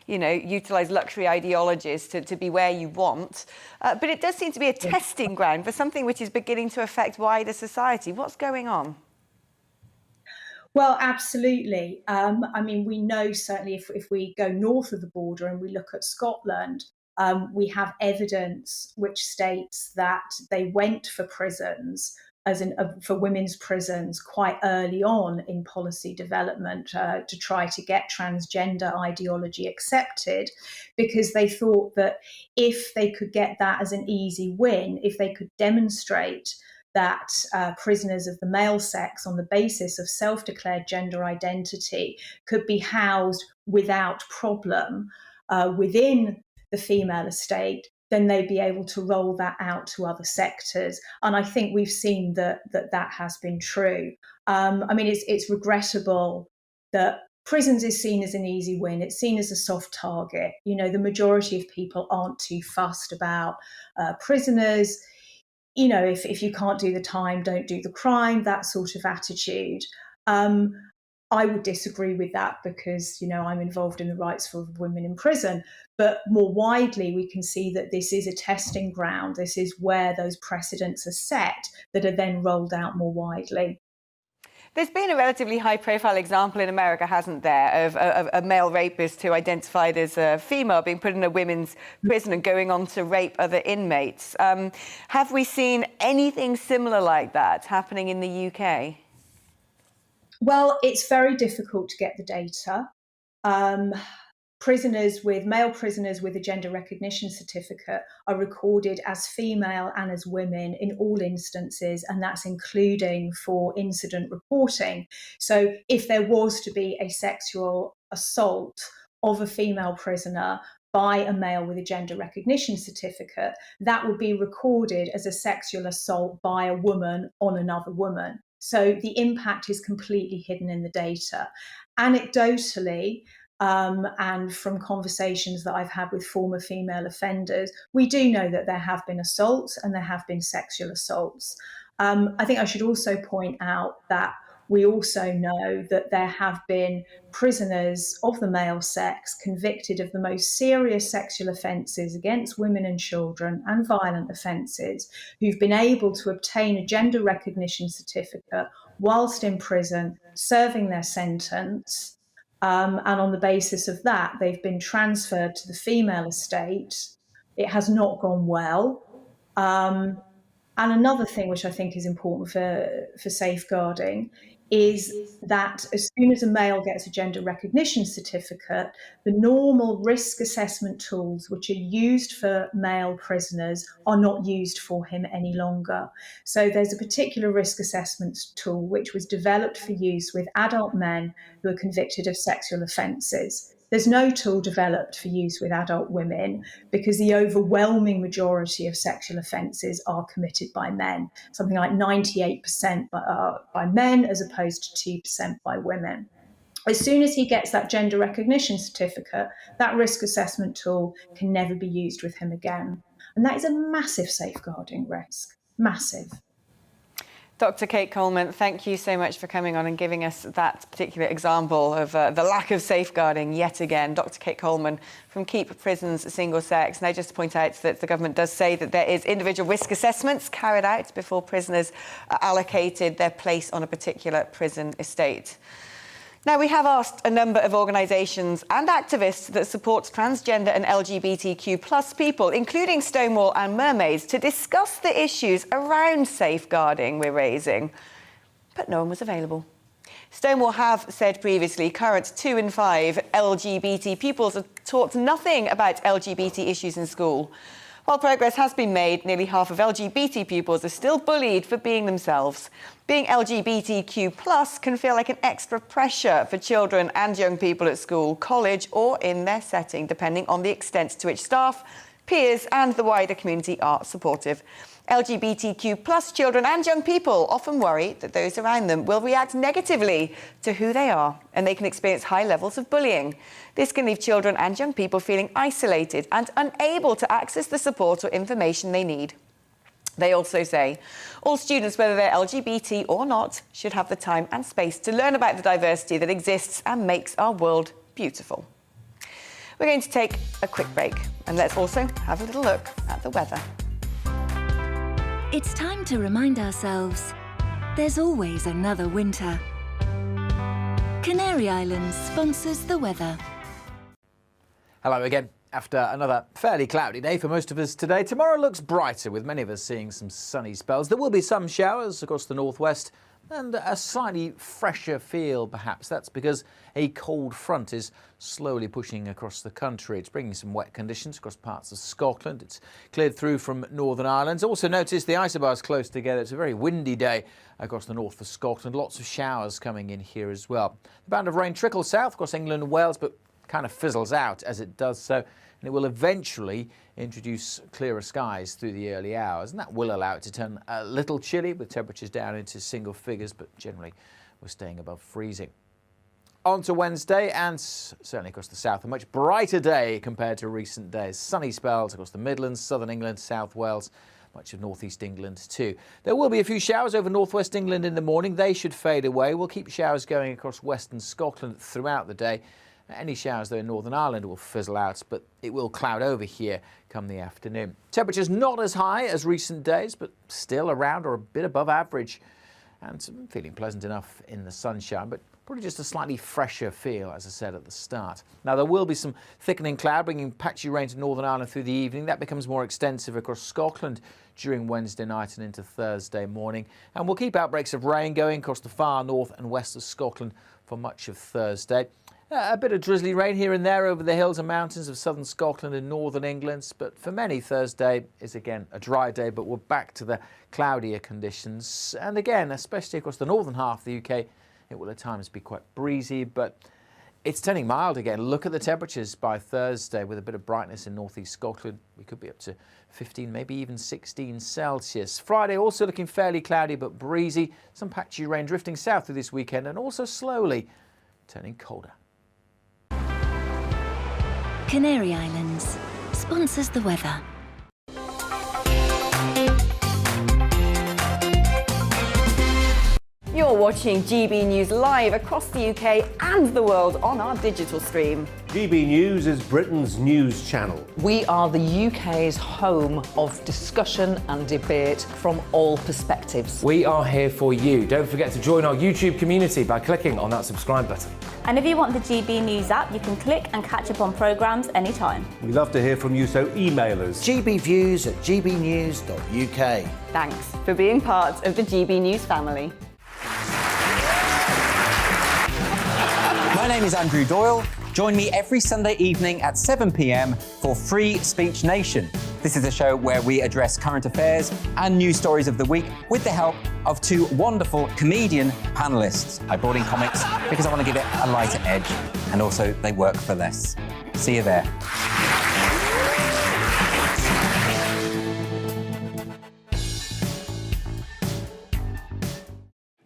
utilise luxury ideologies to be where you want. But it does seem to be a testing ground for something which is beginning to affect wider society. What's going on? Well, absolutely. I mean, we know certainly if we go north of the border and we look at Scotland, we have evidence which states that they went for prisons, for women's prisons, quite early on in policy development to try to get transgender ideology accepted, because they thought that if they could get that as an easy win, if they could demonstrate that prisoners of the male sex on the basis of self-declared gender identity could be housed without problem within the female estate, then they'd be able to roll that out to other sectors. And I think we've seen that has been true. I mean, it's regrettable that prisons is seen as an easy win. It's seen as a soft target. You know, the majority of people aren't too fussed about prisoners. You know, if you can't do the time, don't do the crime, that sort of attitude. I would disagree with that because, you know, I'm involved in the rights for women in prison. But more widely, we can see that this is a testing ground. This is where those precedents are set that are then rolled out more widely. There's been a relatively high-profile example in America, hasn't there, of a male rapist who identified as a female being put in a women's prison and going on to rape other inmates. Have we seen anything similar like that happening in the UK? Well, it's very difficult to get the data. Male prisoners with a gender recognition certificate are recorded as female and as women in all instances, and that's including for incident reporting. So if there was to be a sexual assault of a female prisoner by a male with a gender recognition certificate, that would be recorded as a sexual assault by a woman on another woman. So the impact is completely hidden in the data. Anecdotally, and from conversations that I've had with former female offenders, we do know that there have been assaults and there have been sexual assaults. I think I should also point out that we also know that there have been prisoners of the male sex convicted of the most serious sexual offences against women and children and violent offences who've been able to obtain a gender recognition certificate whilst in prison, serving their sentence. And on the basis of that, they've been transferred to the female estate. It has not gone well. And another thing which I think is important for safeguarding is that as soon as a male gets a gender recognition certificate, the normal risk assessment tools which are used for male prisoners are not used for him any longer. So there's a particular risk assessment tool which was developed for use with adult men who are convicted of sexual offences. There's no tool developed for use with adult women because the overwhelming majority of sexual offences are committed by men, something like 98% by men as opposed to 2% by women. As soon as he gets that gender recognition certificate, that risk assessment tool can never be used with him again. And that is a massive safeguarding risk, massive. Dr. Kate Coleman, thank you so much for coming on and giving us that particular example of the lack of safeguarding yet again. Dr. Kate Coleman from Keep Prisons Single Sex. Now, just to point out that the government does say that there is individual risk assessments carried out before prisoners are allocated their place on a particular prison estate. Now, we have asked a number of organisations and activists that support transgender and LGBTQ+ people, including Stonewall and Mermaids, to discuss the issues around safeguarding we're raising. But no one was available. Stonewall have said previously current 2 in 5 LGBT pupils are taught nothing about LGBT issues in school. While progress has been made, nearly half of LGBT pupils are still bullied for being themselves. Being LGBTQ+ can feel like an extra pressure for children and young people at school, college, or in their setting, depending on the extent to which staff, peers, and the wider community are supportive. LGBTQ+ children and young people often worry that those around them will react negatively to who they are, and they can experience high levels of bullying. This can leave children and young people feeling isolated and unable to access the support or information they need. They also say all students, whether they're LGBT or not, should have the time and space to learn about the diversity that exists and makes our world beautiful. We're going to take a quick break and let's also have a little look at the weather. It's time to remind ourselves there's always another winter. Canary Islands sponsors the weather. Hello again. After another fairly cloudy day for most of us today, tomorrow looks brighter with many of us seeing some sunny spells. There will be some showers across the northwest and a slightly fresher feel perhaps. That's because a cold front is slowly pushing across the country. It's bringing some wet conditions across parts of Scotland. It's cleared through from Northern Ireland. Also notice the isobars close together. It's a very windy day across the north of Scotland. Lots of showers coming in here as well. The band of rain trickles south across England and Wales, but kind of fizzles out as it does so, and it will eventually introduce clearer skies through the early hours, and that will allow it to turn a little chilly with temperatures down into single figures, but generally we're staying above freezing. On to Wednesday, and certainly across the south, a much brighter day compared to recent days. Sunny spells across the Midlands, southern England, South Wales, much of northeast England too. There will be a few showers over northwest England in the morning. They should fade away. We'll keep showers going across western Scotland throughout the day. Any showers, though, in Northern Ireland will fizzle out, but it will cloud over here come the afternoon. Temperatures not as high as recent days, but still around or a bit above average. And feeling pleasant enough in the sunshine, but probably just a slightly fresher feel, as I said at the start. Now, there will be some thickening cloud, bringing patchy rain to Northern Ireland through the evening. That becomes more extensive across Scotland during Wednesday night and into Thursday morning. And we'll keep outbreaks of rain going across the far north and west of Scotland for much of Thursday. A bit of drizzly rain here and there over the hills and mountains of southern Scotland and northern England, but for many Thursday is again a dry day, but we're back to the cloudier conditions. And again, especially across the northern half of the UK, it will at times be quite breezy, but it's turning mild again. Look at the temperatures by Thursday with a bit of brightness in northeast Scotland. We could be up to 15, maybe even 16 Celsius. Friday also looking fairly cloudy but breezy. Some patchy rain drifting south through this weekend and also slowly turning colder. Canary Islands sponsors the weather. You're watching GB News live across the UK and the world on our digital stream. GB News is Britain's news channel. We are the UK's home of discussion and debate from all perspectives. We are here for you. Don't forget to join our YouTube community by clicking on that subscribe button. And if you want the GB News app, you can click and catch up on programmes anytime. We love to hear from you, so email us. gbviews@gbnews.uk. Thanks for being part of the GB News family. My name is Andrew Doyle. Join me every Sunday evening at 7 p.m. for Free Speech Nation. This is a show where we address current affairs and news stories of the week with the help of two wonderful comedian panellists. I brought in comics because I want to give it a lighter edge, and also they work for less. See you there.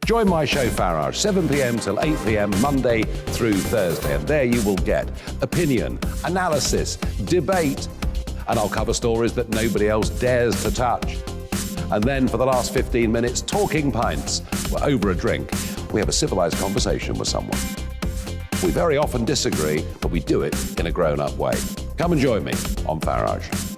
Join my show Farage, 7 p.m. till 8 p.m. Monday through Thursday, and there you will get opinion, analysis, debate, and I'll cover stories that nobody else dares to touch. And then for the last 15 minutes, talking pints. We're over a drink. We have a civilised conversation with someone. We very often disagree, but we do it in a grown-up way. Come and join me on Farage.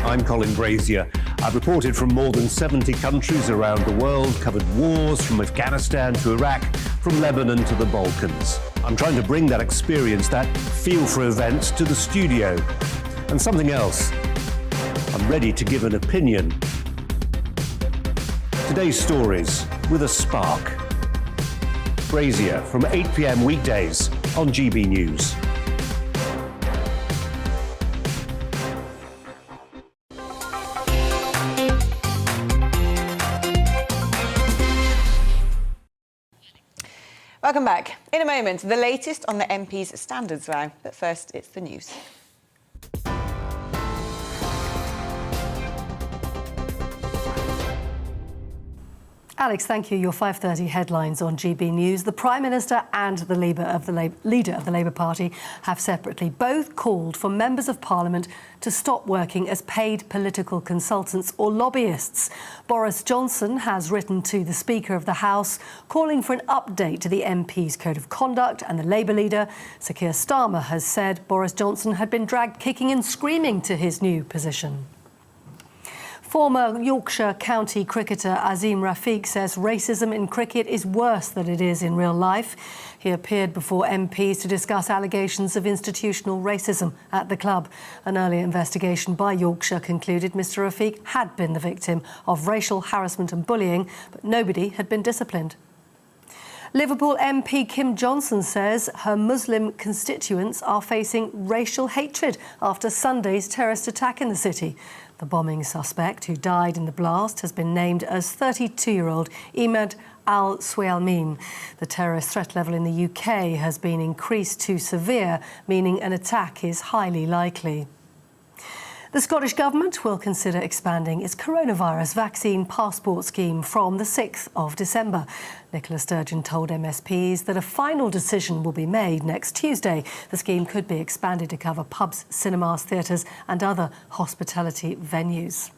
I'm Colin Brazier. I've reported from more than 70 countries around the world, covered wars from Afghanistan to Iraq, from Lebanon to the Balkans. I'm trying to bring that experience, that feel for events, to the studio. And something else. I'm ready to give an opinion. Today's stories with a spark. Brazier from 8 p.m. weekdays on GB News. Welcome back. In a moment, the latest on the MP's standards row. But first, it's the news. Alex, thank you. Your 5:30 headlines on GB News. The Prime Minister and the leader of the Labour Party have separately both called for members of Parliament to stop working as paid political consultants or lobbyists. Boris Johnson has written to the Speaker of the House calling for an update to the MP's Code of Conduct, and the Labour leader, Sir Keir Starmer, has said Boris Johnson had been dragged kicking and screaming to his new position. Former Yorkshire county cricketer Azim Rafiq says racism in cricket is worse than it is in real life. He appeared before MPs to discuss allegations of institutional racism at the club. An earlier investigation by Yorkshire concluded Mr Rafiq had been the victim of racial harassment and bullying, but nobody had been disciplined. Liverpool MP Kim Johnson says her Muslim constituents are facing racial hatred after Sunday's terrorist attack in the city. The bombing suspect, who died in the blast, has been named as 32-year-old Imad al-Swalmin. The terrorist threat level in the UK has been increased to severe, meaning an attack is highly likely. The Scottish Government will consider expanding its coronavirus vaccine passport scheme from the 6th of December. Nicola Sturgeon told MSPs that a final decision will be made next Tuesday. The scheme could be expanded to cover pubs, cinemas, theatres and other hospitality venues.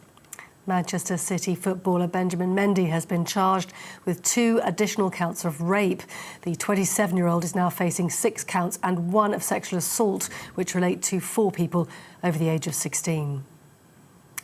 Manchester City footballer Benjamin Mendy has been charged with 2 additional counts of rape. The 27-year-old is now facing 6 counts and 1 of sexual assault, which relate to 4 people over the age of 16.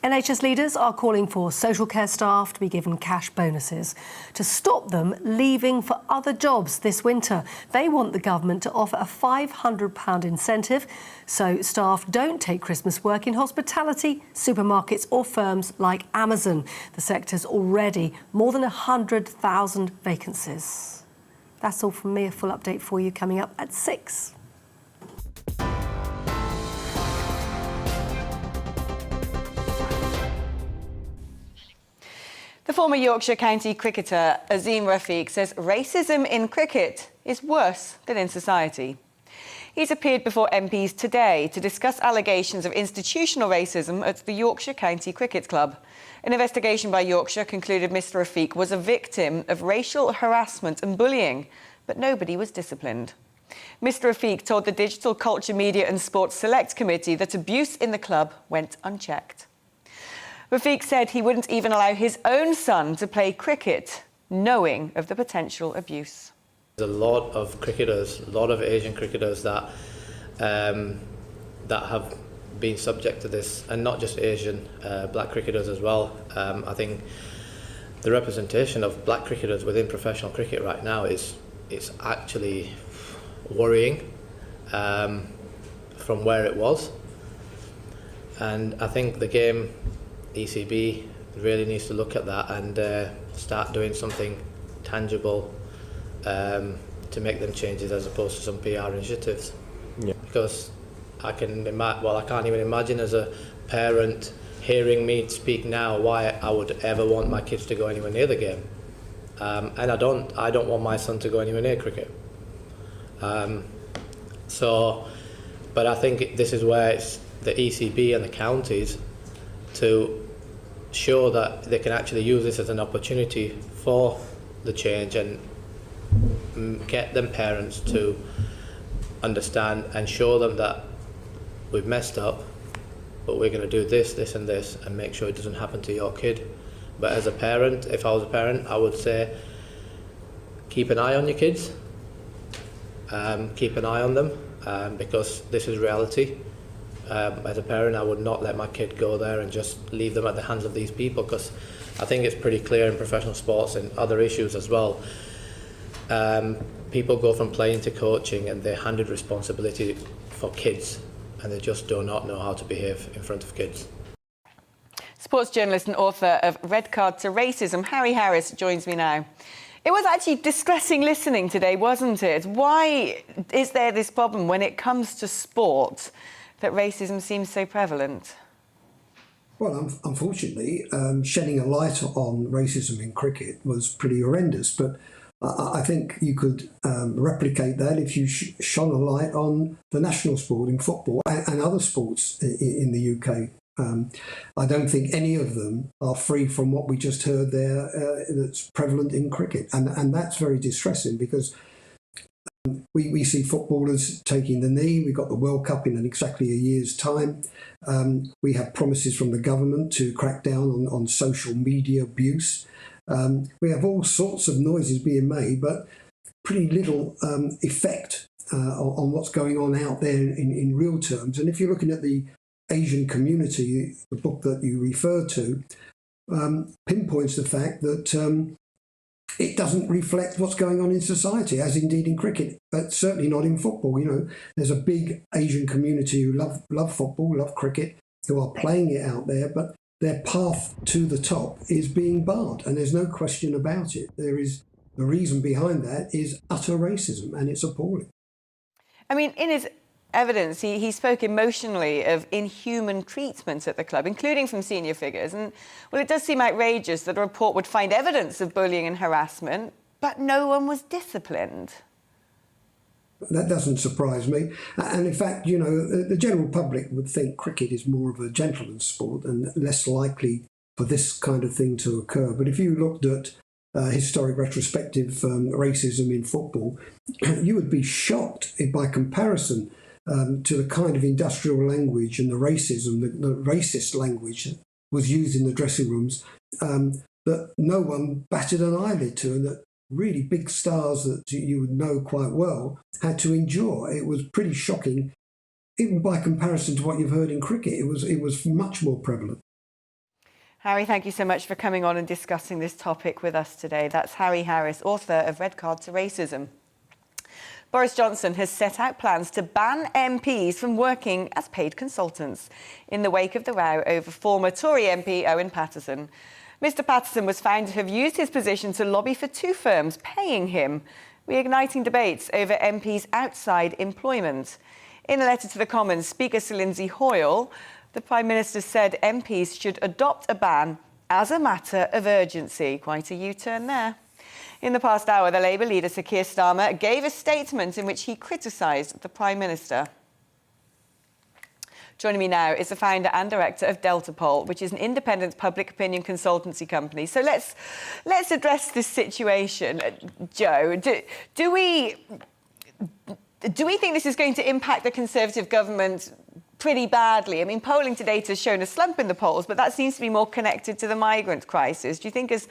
NHS leaders are calling for social care staff to be given cash bonuses to stop them leaving for other jobs this winter. They want the government to offer a £500 incentive so staff don't take Christmas work in hospitality, supermarkets or firms like Amazon. The sector's already more than 100,000 vacancies. That's all from me. A full update for you coming up at 6. The former Yorkshire county cricketer Azim Rafiq says racism in cricket is worse than in society. He's appeared before MPs today to discuss allegations of institutional racism at the Yorkshire County Cricket Club. An investigation by Yorkshire concluded Mr Rafiq was a victim of racial harassment and bullying, but nobody was disciplined. Mr Rafiq told the Digital Culture, Media and Sports Select Committee that abuse in the club went unchecked. Rafiq said he wouldn't even allow his own son to play cricket, knowing of the potential abuse. There's a lot of cricketers, a lot of Asian cricketers that have been subject to this, and not just Asian, black cricketers as well. I think the representation of black cricketers within professional cricket right now is actually worrying from where it was. And I think the game, ECB, really needs to look at that and start doing something tangible to make them changes as opposed to some PR initiatives. Yeah. Because I can't even imagine as a parent hearing me speak now why I would ever want my kids to go anywhere near the game. And I don't want my son to go anywhere near cricket. But I think this is where it's the ECB and the counties to show that they can actually use this as an opportunity for the change and get them parents to understand and show them that we've messed up, but we're going to do this, this and this and make sure it doesn't happen to your kid. But as a parent, if I was a parent, I would say keep an eye on your kids, keep an eye on them because this is reality. As a parent, I would not let my kid go there and just leave them at the hands of these people, because I think it's pretty clear in professional sports and other issues as well. People go from playing to coaching and they're handed responsibility for kids and they just do not know how to behave in front of kids. Sports journalist and author of Red Card to Racism, Harry Harris, joins me now. It was actually distressing listening today, wasn't it? Why is there this problem when it comes to sport that racism seems so prevalent? Well, unfortunately, shedding a light on racism in cricket was pretty horrendous, but I think you could replicate that if you shone a light on the national sport in football and other sports in the UK. I don't think any of them are free from what we just heard there that's prevalent in cricket. And that's very distressing because we see footballers taking the knee. We've got the World Cup in exactly a year's time. We have promises from the government to crack down on social media abuse. We have all sorts of noises being made, but pretty little effect on what's going on out there in real terms. And if you're looking at the Asian community, the book that you referred to, pinpoints the fact that it doesn't reflect what's going on in society, as indeed in cricket, but certainly not in football. You know, there's a big Asian community who love football, love cricket, who are playing it out there, but their path to the top is being barred, and there's no question about it. The reason behind that is utter racism, and it's appalling. I mean, in his evidence, he spoke emotionally of inhuman treatment at the club, including from senior figures. And, well, it does seem outrageous that a report would find evidence of bullying and harassment, but no one was disciplined. That doesn't surprise me. And in fact, you know, the general public would think cricket is more of a gentleman's sport and less likely for this kind of thing to occur. But if you looked at historic retrospective racism in football, you would be shocked by comparison to the kind of industrial language and the racism, the racist language that was used in the dressing rooms, that no one batted an eyelid to, and that really big stars that you would know quite well had to endure. It was pretty shocking, even by comparison to what you've heard in cricket. It was much more prevalent. Harry, thank you so much for coming on and discussing this topic with us today. That's Harry Harris, author of Red Card to Racism. Boris Johnson has set out plans to ban MPs from working as paid consultants in the wake of the row over former Tory MP Owen Paterson. Mr Paterson was found to have used his position to lobby for two firms paying him, reigniting debates over MPs' outside employment. In a letter to the Commons, Speaker Sir Lindsay Hoyle, the Prime Minister said MPs should adopt a ban as a matter of urgency. Quite a U-turn there. In the past hour, the Labour leader, Sir Keir Starmer, gave a statement in which he criticised the Prime Minister. Joining me now is the founder and director of Delta Poll, which is an independent public opinion consultancy company. So let's address this situation. Joe, do we think this is going to impact the Conservative government pretty badly? I mean, polling to date has shown a slump in the polls, but that seems to be more connected to the migrant crisis. Do you think as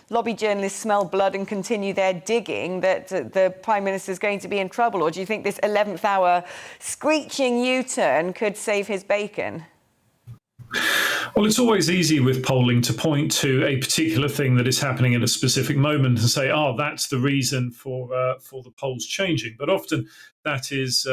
lobby journalists smell blood and continue their digging that the Prime Minister is going to be in trouble? Or do you think this 11th hour screeching U-turn could save his bacon? Well, it's always easy with polling to point to a particular thing that is happening at a specific moment and say, "Oh, that's the reason for the polls changing." But often that is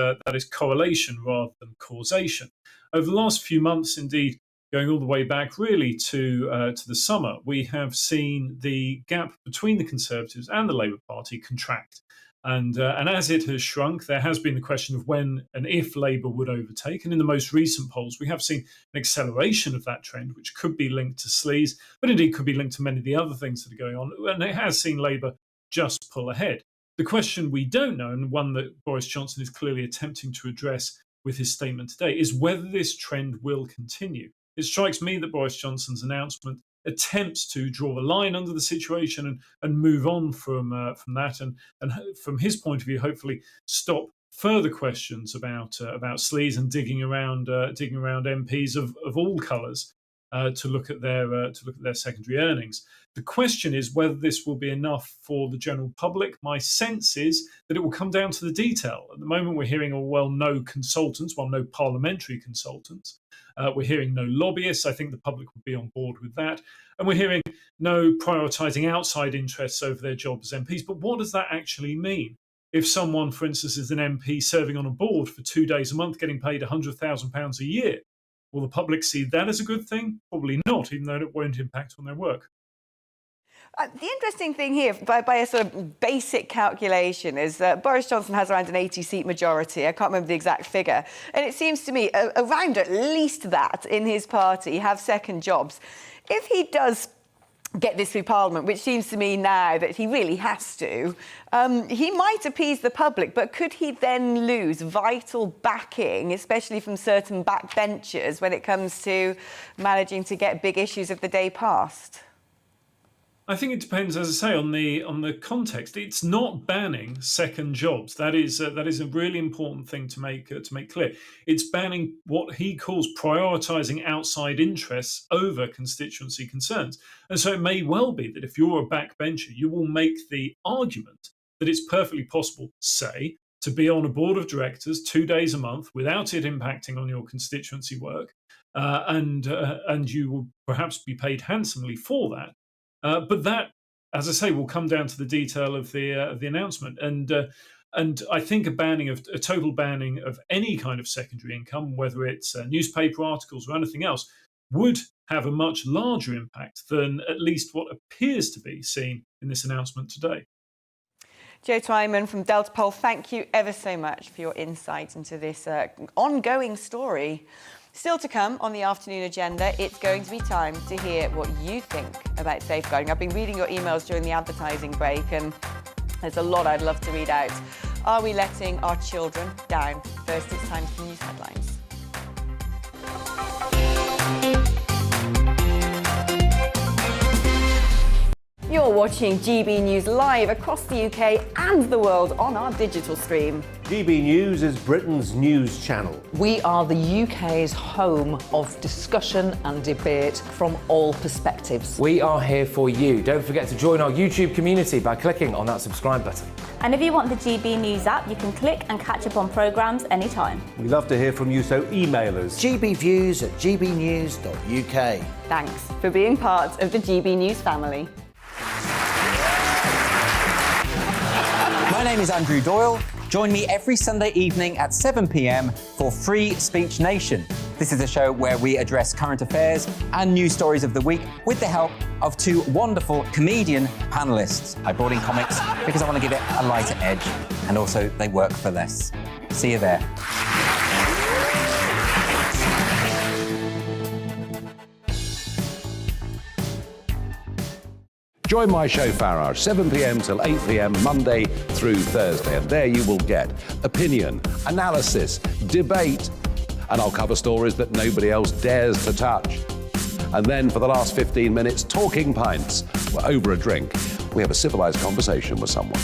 correlation rather than causation. Over the last few months, indeed, going all the way back really to the summer, we have seen the gap between the Conservatives and the Labour Party contract. And as it has shrunk, there has been the question of when and if Labour would overtake. And in the most recent polls, we have seen an acceleration of that trend, which could be linked to sleaze, but indeed could be linked to many of the other things that are going on. And it has seen Labour just pull ahead. The question we don't know, and one that Boris Johnson is clearly attempting to address with his statement today, is whether this trend will continue. It strikes me that Boris Johnson's announcement attempts to draw a line under the situation and move on from that, and from his point of view, hopefully stop further questions about sleaze and digging around MPs of all colours to look at their secondary earnings. The question is whether this will be enough for the general public. My sense is that it will come down to the detail. At the moment, we're hearing, no consultants, no parliamentary consultants. We're hearing no lobbyists. I think the public would be on board with that. And we're hearing no prioritising outside interests over their job as MPs. But what does that actually mean? If someone, for instance, is an MP serving on a board for 2 days a month, getting paid £100,000 a year, will the public see that as a good thing? Probably not, even though it won't impact on their work. The interesting thing here, by a sort of basic calculation, is that Boris Johnson has around an 80-seat majority. I can't remember the exact figure. And it seems to me around at least that in his party have second jobs. If he does get this through Parliament, which seems to me now that he really has to, he might appease the public, but could he then lose vital backing, especially from certain backbenchers, when it comes to managing to get big issues of the day passed? I think it depends, as I say, on the context. It's not banning second jobs. That is a really important thing to make clear. It's banning what he calls prioritising outside interests over constituency concerns. And so it may well be that if you're a backbencher, you will make the argument that it's perfectly possible, say, to be on a board of directors 2 days a month without it impacting on your constituency work, and you will perhaps be paid handsomely for that. But that, as I say, will come down to the detail of the announcement, and I think a total banning of any kind of secondary income, whether it's newspaper articles or anything else, would have a much larger impact than at least what appears to be seen in this announcement today. Joe Twyman from Delta Poll, thank you ever so much for your insight into this ongoing story. Still to come on the afternoon agenda, it's going to be time to hear what you think about safeguarding. I've been reading your emails during the advertising break, and there's a lot I'd love to read out. Are we letting our children down? First, it's time for news headlines. You're watching GB News live across the UK and the world on our digital stream. GB News is Britain's news channel. We are the UK's home of discussion and debate from all perspectives. We are here for you. Don't forget to join our YouTube community by clicking on that subscribe button. And if you want the GB News app, you can click and catch up on programmes anytime. We love to hear from you, so email us. gbviews@gbnews.uk. Thanks for being part of the GB News family. My name is Andrew Doyle. Join me every Sunday evening at 7 p.m. for Free Speech Nation. This is a show where we address current affairs and news stories of the week with the help of two wonderful comedian panellists. I brought in comics because I want to give it a lighter edge, and also they work for less. See you there. Join my show Farage, 7 p.m. till 8 p.m. Monday through Thursday, and there you will get opinion, analysis, debate, and I'll cover stories that nobody else dares to touch. And then for the last 15 minutes, talking pints. We're over a drink. We have a civilised conversation with someone.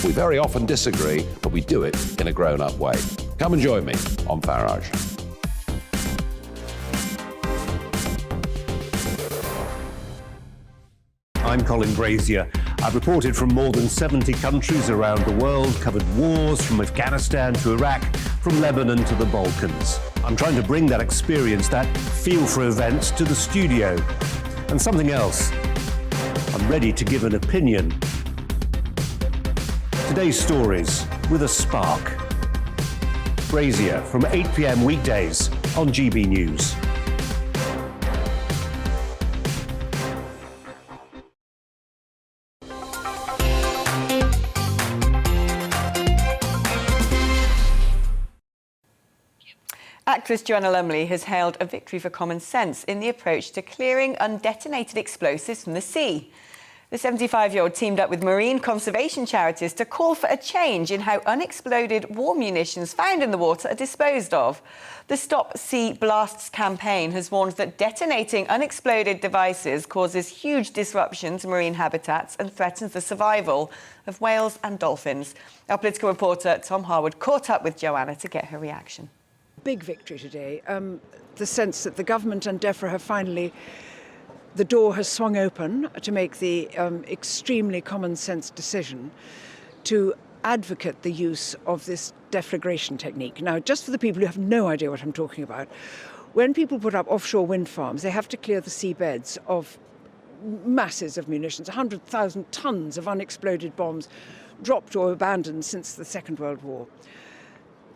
We very often disagree, but we do it in a grown-up way. Come and join me on Farage. I'm Colin Brazier. I've reported from more than 70 countries around the world, covered wars from Afghanistan to Iraq, from Lebanon to the Balkans. I'm trying to bring that experience, that feel for events, to the studio. And something else, I'm ready to give an opinion. Today's stories with a spark. Brazier from 8 p.m. weekdays on GB News. Actress Joanna Lumley has hailed a victory for common sense in the approach to clearing undetonated explosives from the sea. The 75-year-old teamed up with marine conservation charities to call for a change in how unexploded war munitions found in the water are disposed of. The Stop Sea Blasts campaign has warned that detonating unexploded devices causes huge disruption to marine habitats and threatens the survival of whales and dolphins. Our political reporter Tom Harwood caught up with Joanna to get her reaction. Big victory today. The sense that the government and DEFRA have finally, the door has swung open to make the extremely common sense decision to advocate the use of this deflagration technique. Now, just for the people who have no idea what I'm talking about, when people put up offshore wind farms, they have to clear the seabeds of masses of munitions, 100,000 tons of unexploded bombs dropped or abandoned since the Second World War.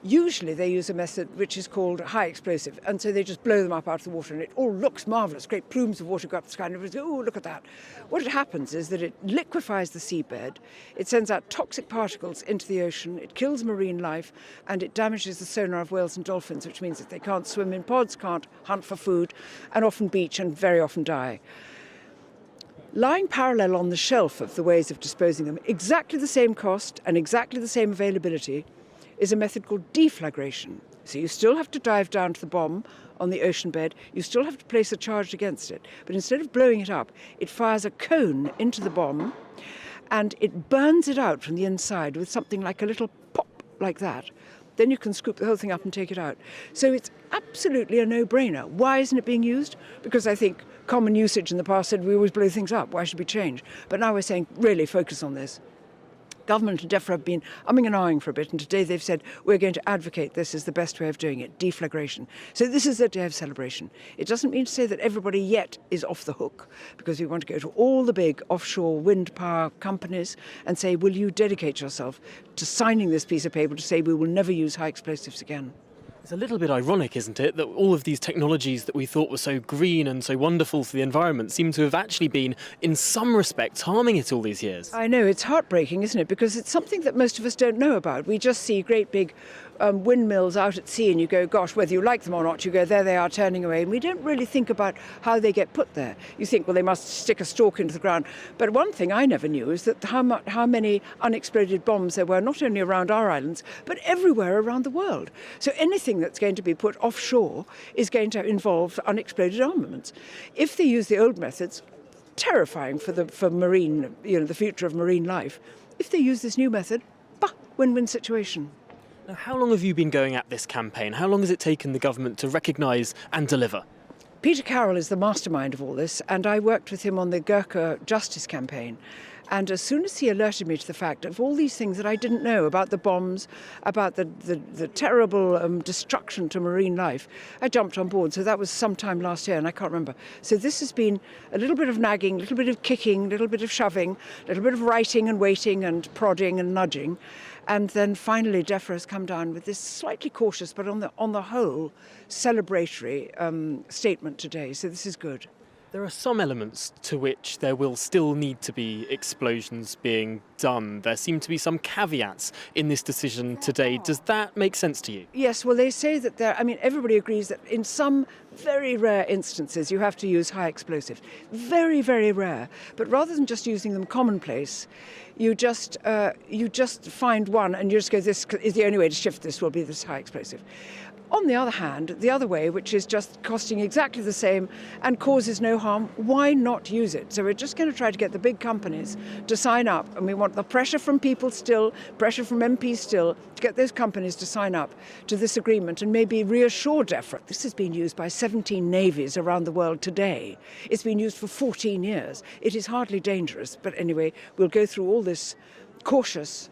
Usually they use a method which is called high explosive, and so they just blow them up out of the water and it all looks marvellous. Great plumes of water go up the sky and everybody goes, oh, look at that. What happens is that it liquefies the seabed, it sends out toxic particles into the ocean, it kills marine life, and it damages the sonar of whales and dolphins, which means that they can't swim in pods, can't hunt for food, and often beach and very often die. Lying parallel on the shelf of the ways of disposing them, exactly the same cost and exactly the same availability, is a method called deflagration. So you still have to dive down to the bomb on the ocean bed, you still have to place a charge against it, but instead of blowing it up, it fires a cone into the bomb and it burns it out from the inside with something like a little pop like that. Then you can scoop the whole thing up and take it out. So it's absolutely a no-brainer. Why isn't it being used? Because I think common usage in the past said we always blow things up, why should we change? But now we're saying, really focus on this. Government and DEFRA have been umming and ahhing for a bit, and today they've said we're going to advocate this as the best way of doing it, deflagration. So this is a day of celebration. It doesn't mean to say that everybody yet is off the hook, because we want to go to all the big offshore wind power companies and say, will you dedicate yourself to signing this piece of paper to say we will never use high explosives again? It's a little bit ironic, isn't it, that all of these technologies that we thought were so green and so wonderful for the environment seem to have actually been, in some respects, harming it all these years. I know, it's heartbreaking, isn't it? Because it's something that most of us don't know about. We just see great big windmills out at sea and you go, gosh, whether you like them or not, you go, there they are turning away. And we don't really think about how they get put there. You think, well, they must stick a stalk into the ground. But one thing I never knew is that how many unexploded bombs there were, not only around our islands, but everywhere around the world. So anything that's going to be put offshore is going to involve unexploded armaments. If they use the old methods, terrifying for marine, the future of marine life. If they use this new method, win-win situation. Now, how long have you been going at this campaign? How long has it taken the government to recognise and deliver? Peter Carroll is the mastermind of all this, and I worked with him on the Gurkha Justice campaign. And as soon as he alerted me to the fact of all these things that I didn't know about the bombs, about the terrible destruction to marine life, I jumped on board. So that was sometime last year, and I can't remember. So this has been a little bit of nagging, a little bit of kicking, a little bit of shoving, a little bit of writing and waiting and prodding and nudging. And then finally DEFRA has come down with this slightly cautious, but on the whole, celebratory statement today. So this is good. There are some elements to which there will still need to be explosions being done. There seem to be some caveats in this decision today. Does that make sense to you? Yes, well, they say that everybody agrees that in some very rare instances you have to use high explosives. Very, very rare. But rather than just using them commonplace, you just find one and you just go, this is the only way to shift this will be this high explosive. On the other hand, the other way, which is just costing exactly the same and causes no harm, why not use it? So we're just going to try to get the big companies to sign up, and we want the pressure from people still, pressure from MPs still, to get those companies to sign up to this agreement and maybe reassure DEFRA. This has been used by 17 navies around the world today. It's been used for 14 years. It is hardly dangerous, but anyway, we'll go through all this cautious,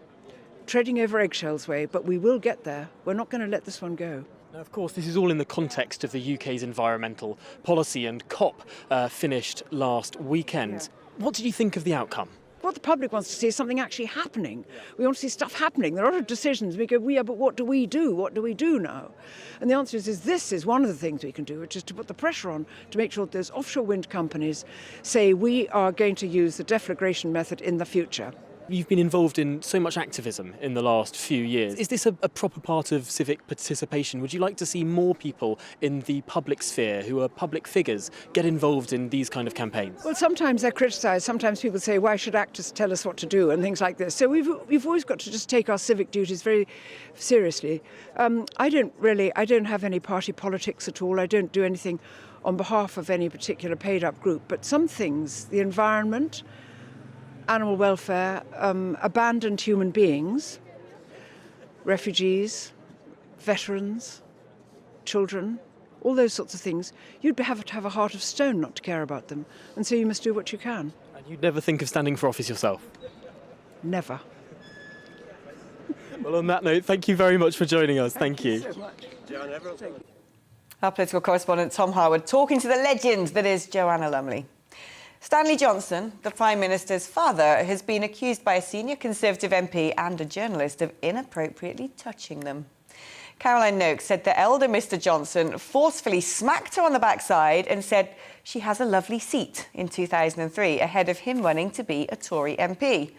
treading over eggshells way, but we will get there. We're not going to let this one go. Now, of course, this is all in the context of the UK's environmental policy, and COP finished last weekend. Yeah. What did you think of the outcome? What the public wants to see is something actually happening. We want to see stuff happening. There are a lot of decisions. We go, but what do we do? What do we do now? And the answer is this is one of the things we can do, which is to put the pressure on to make sure that those offshore wind companies say we are going to use the deflagration method in the future. You've been involved in so much activism in the last few years. Is this a proper part of civic participation? Would you like to see more people in the public sphere who are public figures get involved in these kind of campaigns? Well, sometimes they're criticised. Sometimes people say, why should actors tell us what to do and things like this. So we've always got to just take our civic duties very seriously. I don't have any party politics at all. I don't do anything on behalf of any particular paid-up group. But some things, the environment, animal welfare, abandoned human beings, refugees, veterans, children, all those sorts of things, you'd have to have a heart of stone not to care about them. And so you must do what you can. And you'd never think of standing for office yourself? Never. Well, on that note, thank you very much for joining us. Thank you. So much. Our political correspondent Tom Harwood talking to the legend that is Joanna Lumley. Stanley Johnson, the Prime Minister's father, has been accused by a senior Conservative MP and a journalist of inappropriately touching them. Caroline Noakes said the elder Mr Johnson forcefully smacked her on the backside and said she has a lovely seat in 2003, ahead of him running to be a Tory MP.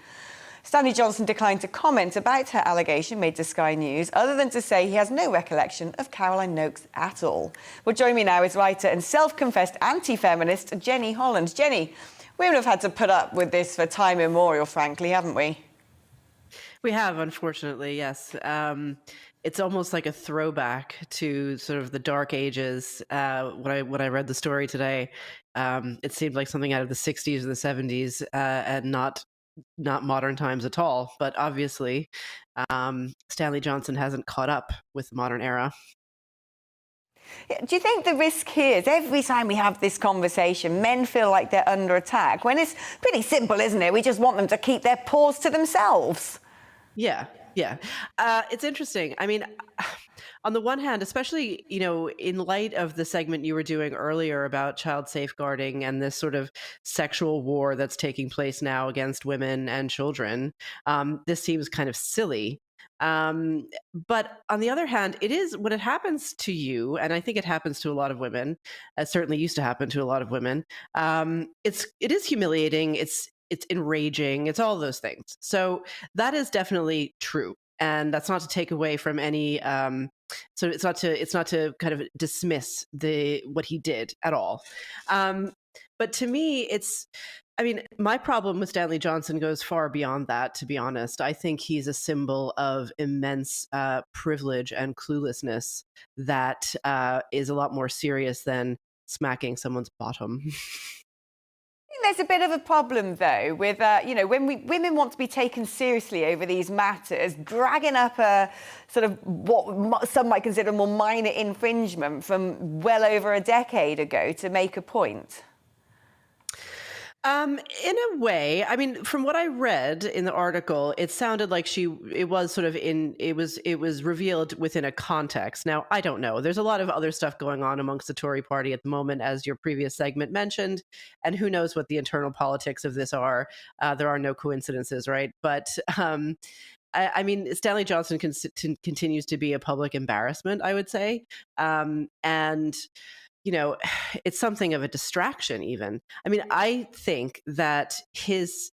Stanley Johnson declined to comment about her allegation made to Sky News, other than to say he has no recollection of Caroline Noakes at all. Well, joining me now is writer and self-confessed anti-feminist Jenny Holland. Jenny, Women have had to put up with this for time immemorial, frankly, haven't we? We have, unfortunately, yes. It's almost like a throwback to sort of the dark ages. When I read the story today, it seemed like something out of the 60s or the 70s, and not modern times at all. But obviously, Stanley Johnson hasn't caught up with the modern era. Do you think the risk here is every time we have this conversation, men feel like they're under attack, when it's pretty simple, isn't it? We just want them to keep their paws to themselves. Yeah. It's interesting. I mean, on the one hand, especially, in light of the segment you were doing earlier about child safeguarding and this sort of sexual war that's taking place now against women and children, this seems kind of silly. But on the other hand, it is when it happens to you, and I think it happens to a lot of women, it certainly used to happen to a lot of women. It is humiliating. It's enraging. It's all those things. So that is definitely true. And that's not to take away from any, so it's not to kind of dismiss what he did at all. But to me, my problem with Stanley Johnson goes far beyond that, to be honest. I think he's a symbol of immense privilege and cluelessness that is a lot more serious than smacking someone's bottom. There's a bit of a problem, though, with, when women want to be taken seriously over these matters, dragging up a sort of what some might consider a more minor infringement from well over a decade ago to make a point. In a way, I mean, from what I read in the article, it sounded like it was revealed within a context. Now, I don't know. There's a lot of other stuff going on amongst the Tory party at the moment, as your previous segment mentioned, and who knows what the internal politics of this are. There are no coincidences, right? But I mean, Stanley Johnson continues to be a public embarrassment, I would say. And it's something of a distraction even. I mean, I think that his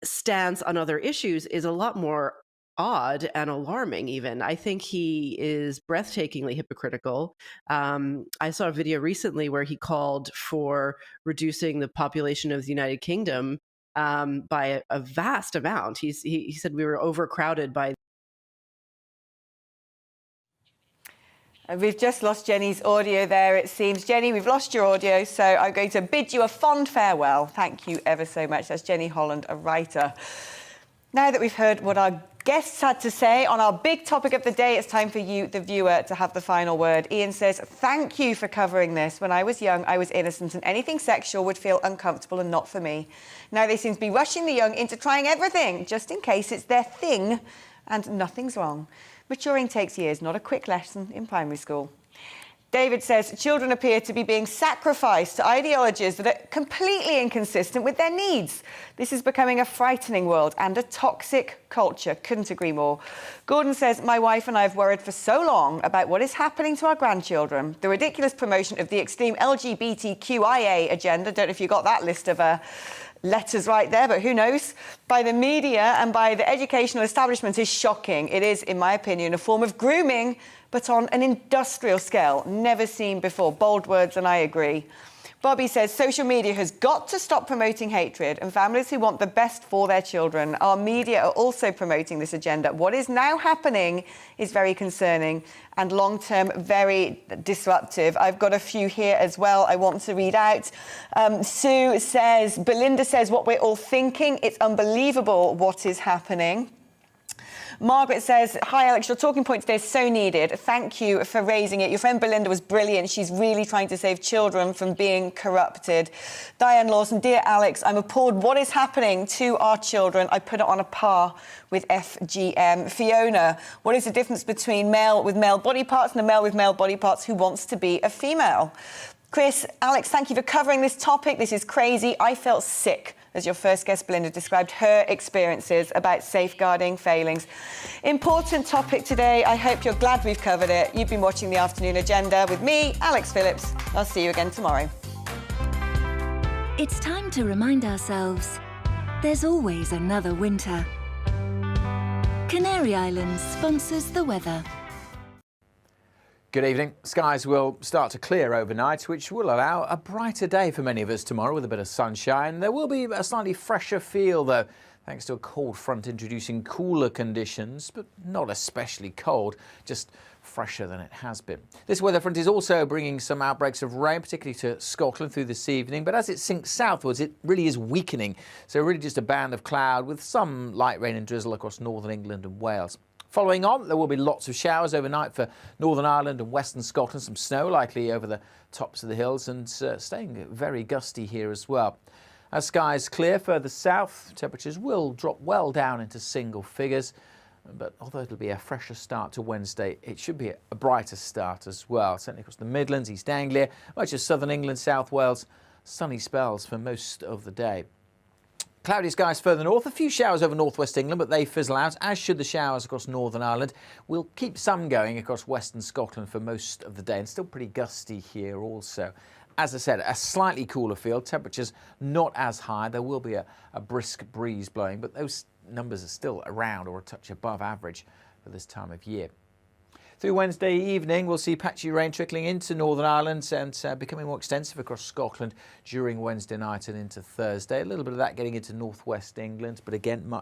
stance on other issues is a lot more odd and alarming even. I think he is breathtakingly hypocritical. I saw a video recently where he called for reducing the population of the United Kingdom by a vast amount. He said we were overcrowded by. We've just lost Jenny's audio there, it seems. Jenny, we've lost your audio, so I'm going to bid you a fond farewell. Thank you ever so much. That's Jenny Holland, a writer. Now that we've heard what our guests had to say on our big topic of the day, it's time for you, the viewer, to have the final word. Ian says, thank you for covering this. When I was young, I was innocent, and anything sexual would feel uncomfortable and not for me. Now they seem to be rushing the young into trying everything, just in case it's their thing, and nothing's wrong. Maturing takes years, not a quick lesson in primary school. David says, children appear to be being sacrificed to ideologies that are completely inconsistent with their needs. This is becoming a frightening world and a toxic culture. Couldn't agree more. Gordon says, my wife and I have worried for so long about what is happening to our grandchildren. The ridiculous promotion of the extreme LGBTQIA agenda. Don't know if you got that list of letters right there, but who knows? By the media and by the educational establishment is shocking. It is, in my opinion, a form of grooming, but on an industrial scale, never seen before. Bold words, and I agree. Bobby says, social media has got to stop promoting hatred, and families who want the best for their children. Our media are also promoting this agenda. What is now happening is very concerning and long-term very disruptive. I've got a few here as well I want to read out. Sue says, Belinda says, what we're all thinking, it's unbelievable what is happening. Margaret says, hi Alex, your talking point today is so needed. Thank you for raising it. Your friend Belinda was brilliant. She's really trying to save children from being corrupted. Diane Lawson, dear Alex, I'm appalled what is happening to our children. I put it on a par with FGM. Fiona, what is the difference between male with male body parts and a male with male body parts who wants to be a female? Chris, Alex, thank you for covering this topic. This is crazy. I felt sick as your first guest, Belinda, described her experiences about safeguarding failings. Important topic today. I hope you're glad we've covered it. You've been watching The Afternoon Agenda with me, Alex Phillips. I'll see you again tomorrow. It's time to remind ourselves there's always another winter. Canary Islands sponsors the weather. Good evening. Skies will start to clear overnight, which will allow a brighter day for many of us tomorrow with a bit of sunshine. There will be a slightly fresher feel, though, thanks to a cold front introducing cooler conditions, but not especially cold, just fresher than it has been. This weather front is also bringing some outbreaks of rain, particularly to Scotland through this evening, but as it sinks southwards, it really is weakening. So really just a band of cloud with some light rain and drizzle across northern England and Wales. Following on, there will be lots of showers overnight for Northern Ireland and Western Scotland, some snow likely over the tops of the hills and staying very gusty here as well. As skies clear further south, temperatures will drop well down into single figures, but although it'll be a fresher start to Wednesday, it should be a brighter start as well. Certainly across the Midlands, East Anglia, much of southern England, South Wales, sunny spells for most of the day. Cloudy skies further north, a few showers over northwest England, but they fizzle out, as should the showers across Northern Ireland. We'll keep some going across western Scotland for most of the day, and still pretty gusty here also. As I said, a slightly cooler feel, temperatures not as high. There will be a brisk breeze blowing, but those numbers are still around or a touch above average for this time of year. Through Wednesday evening, we'll see patchy rain trickling into Northern Ireland and becoming more extensive across Scotland during Wednesday night and into Thursday. A little bit of that getting into northwest England, but again, much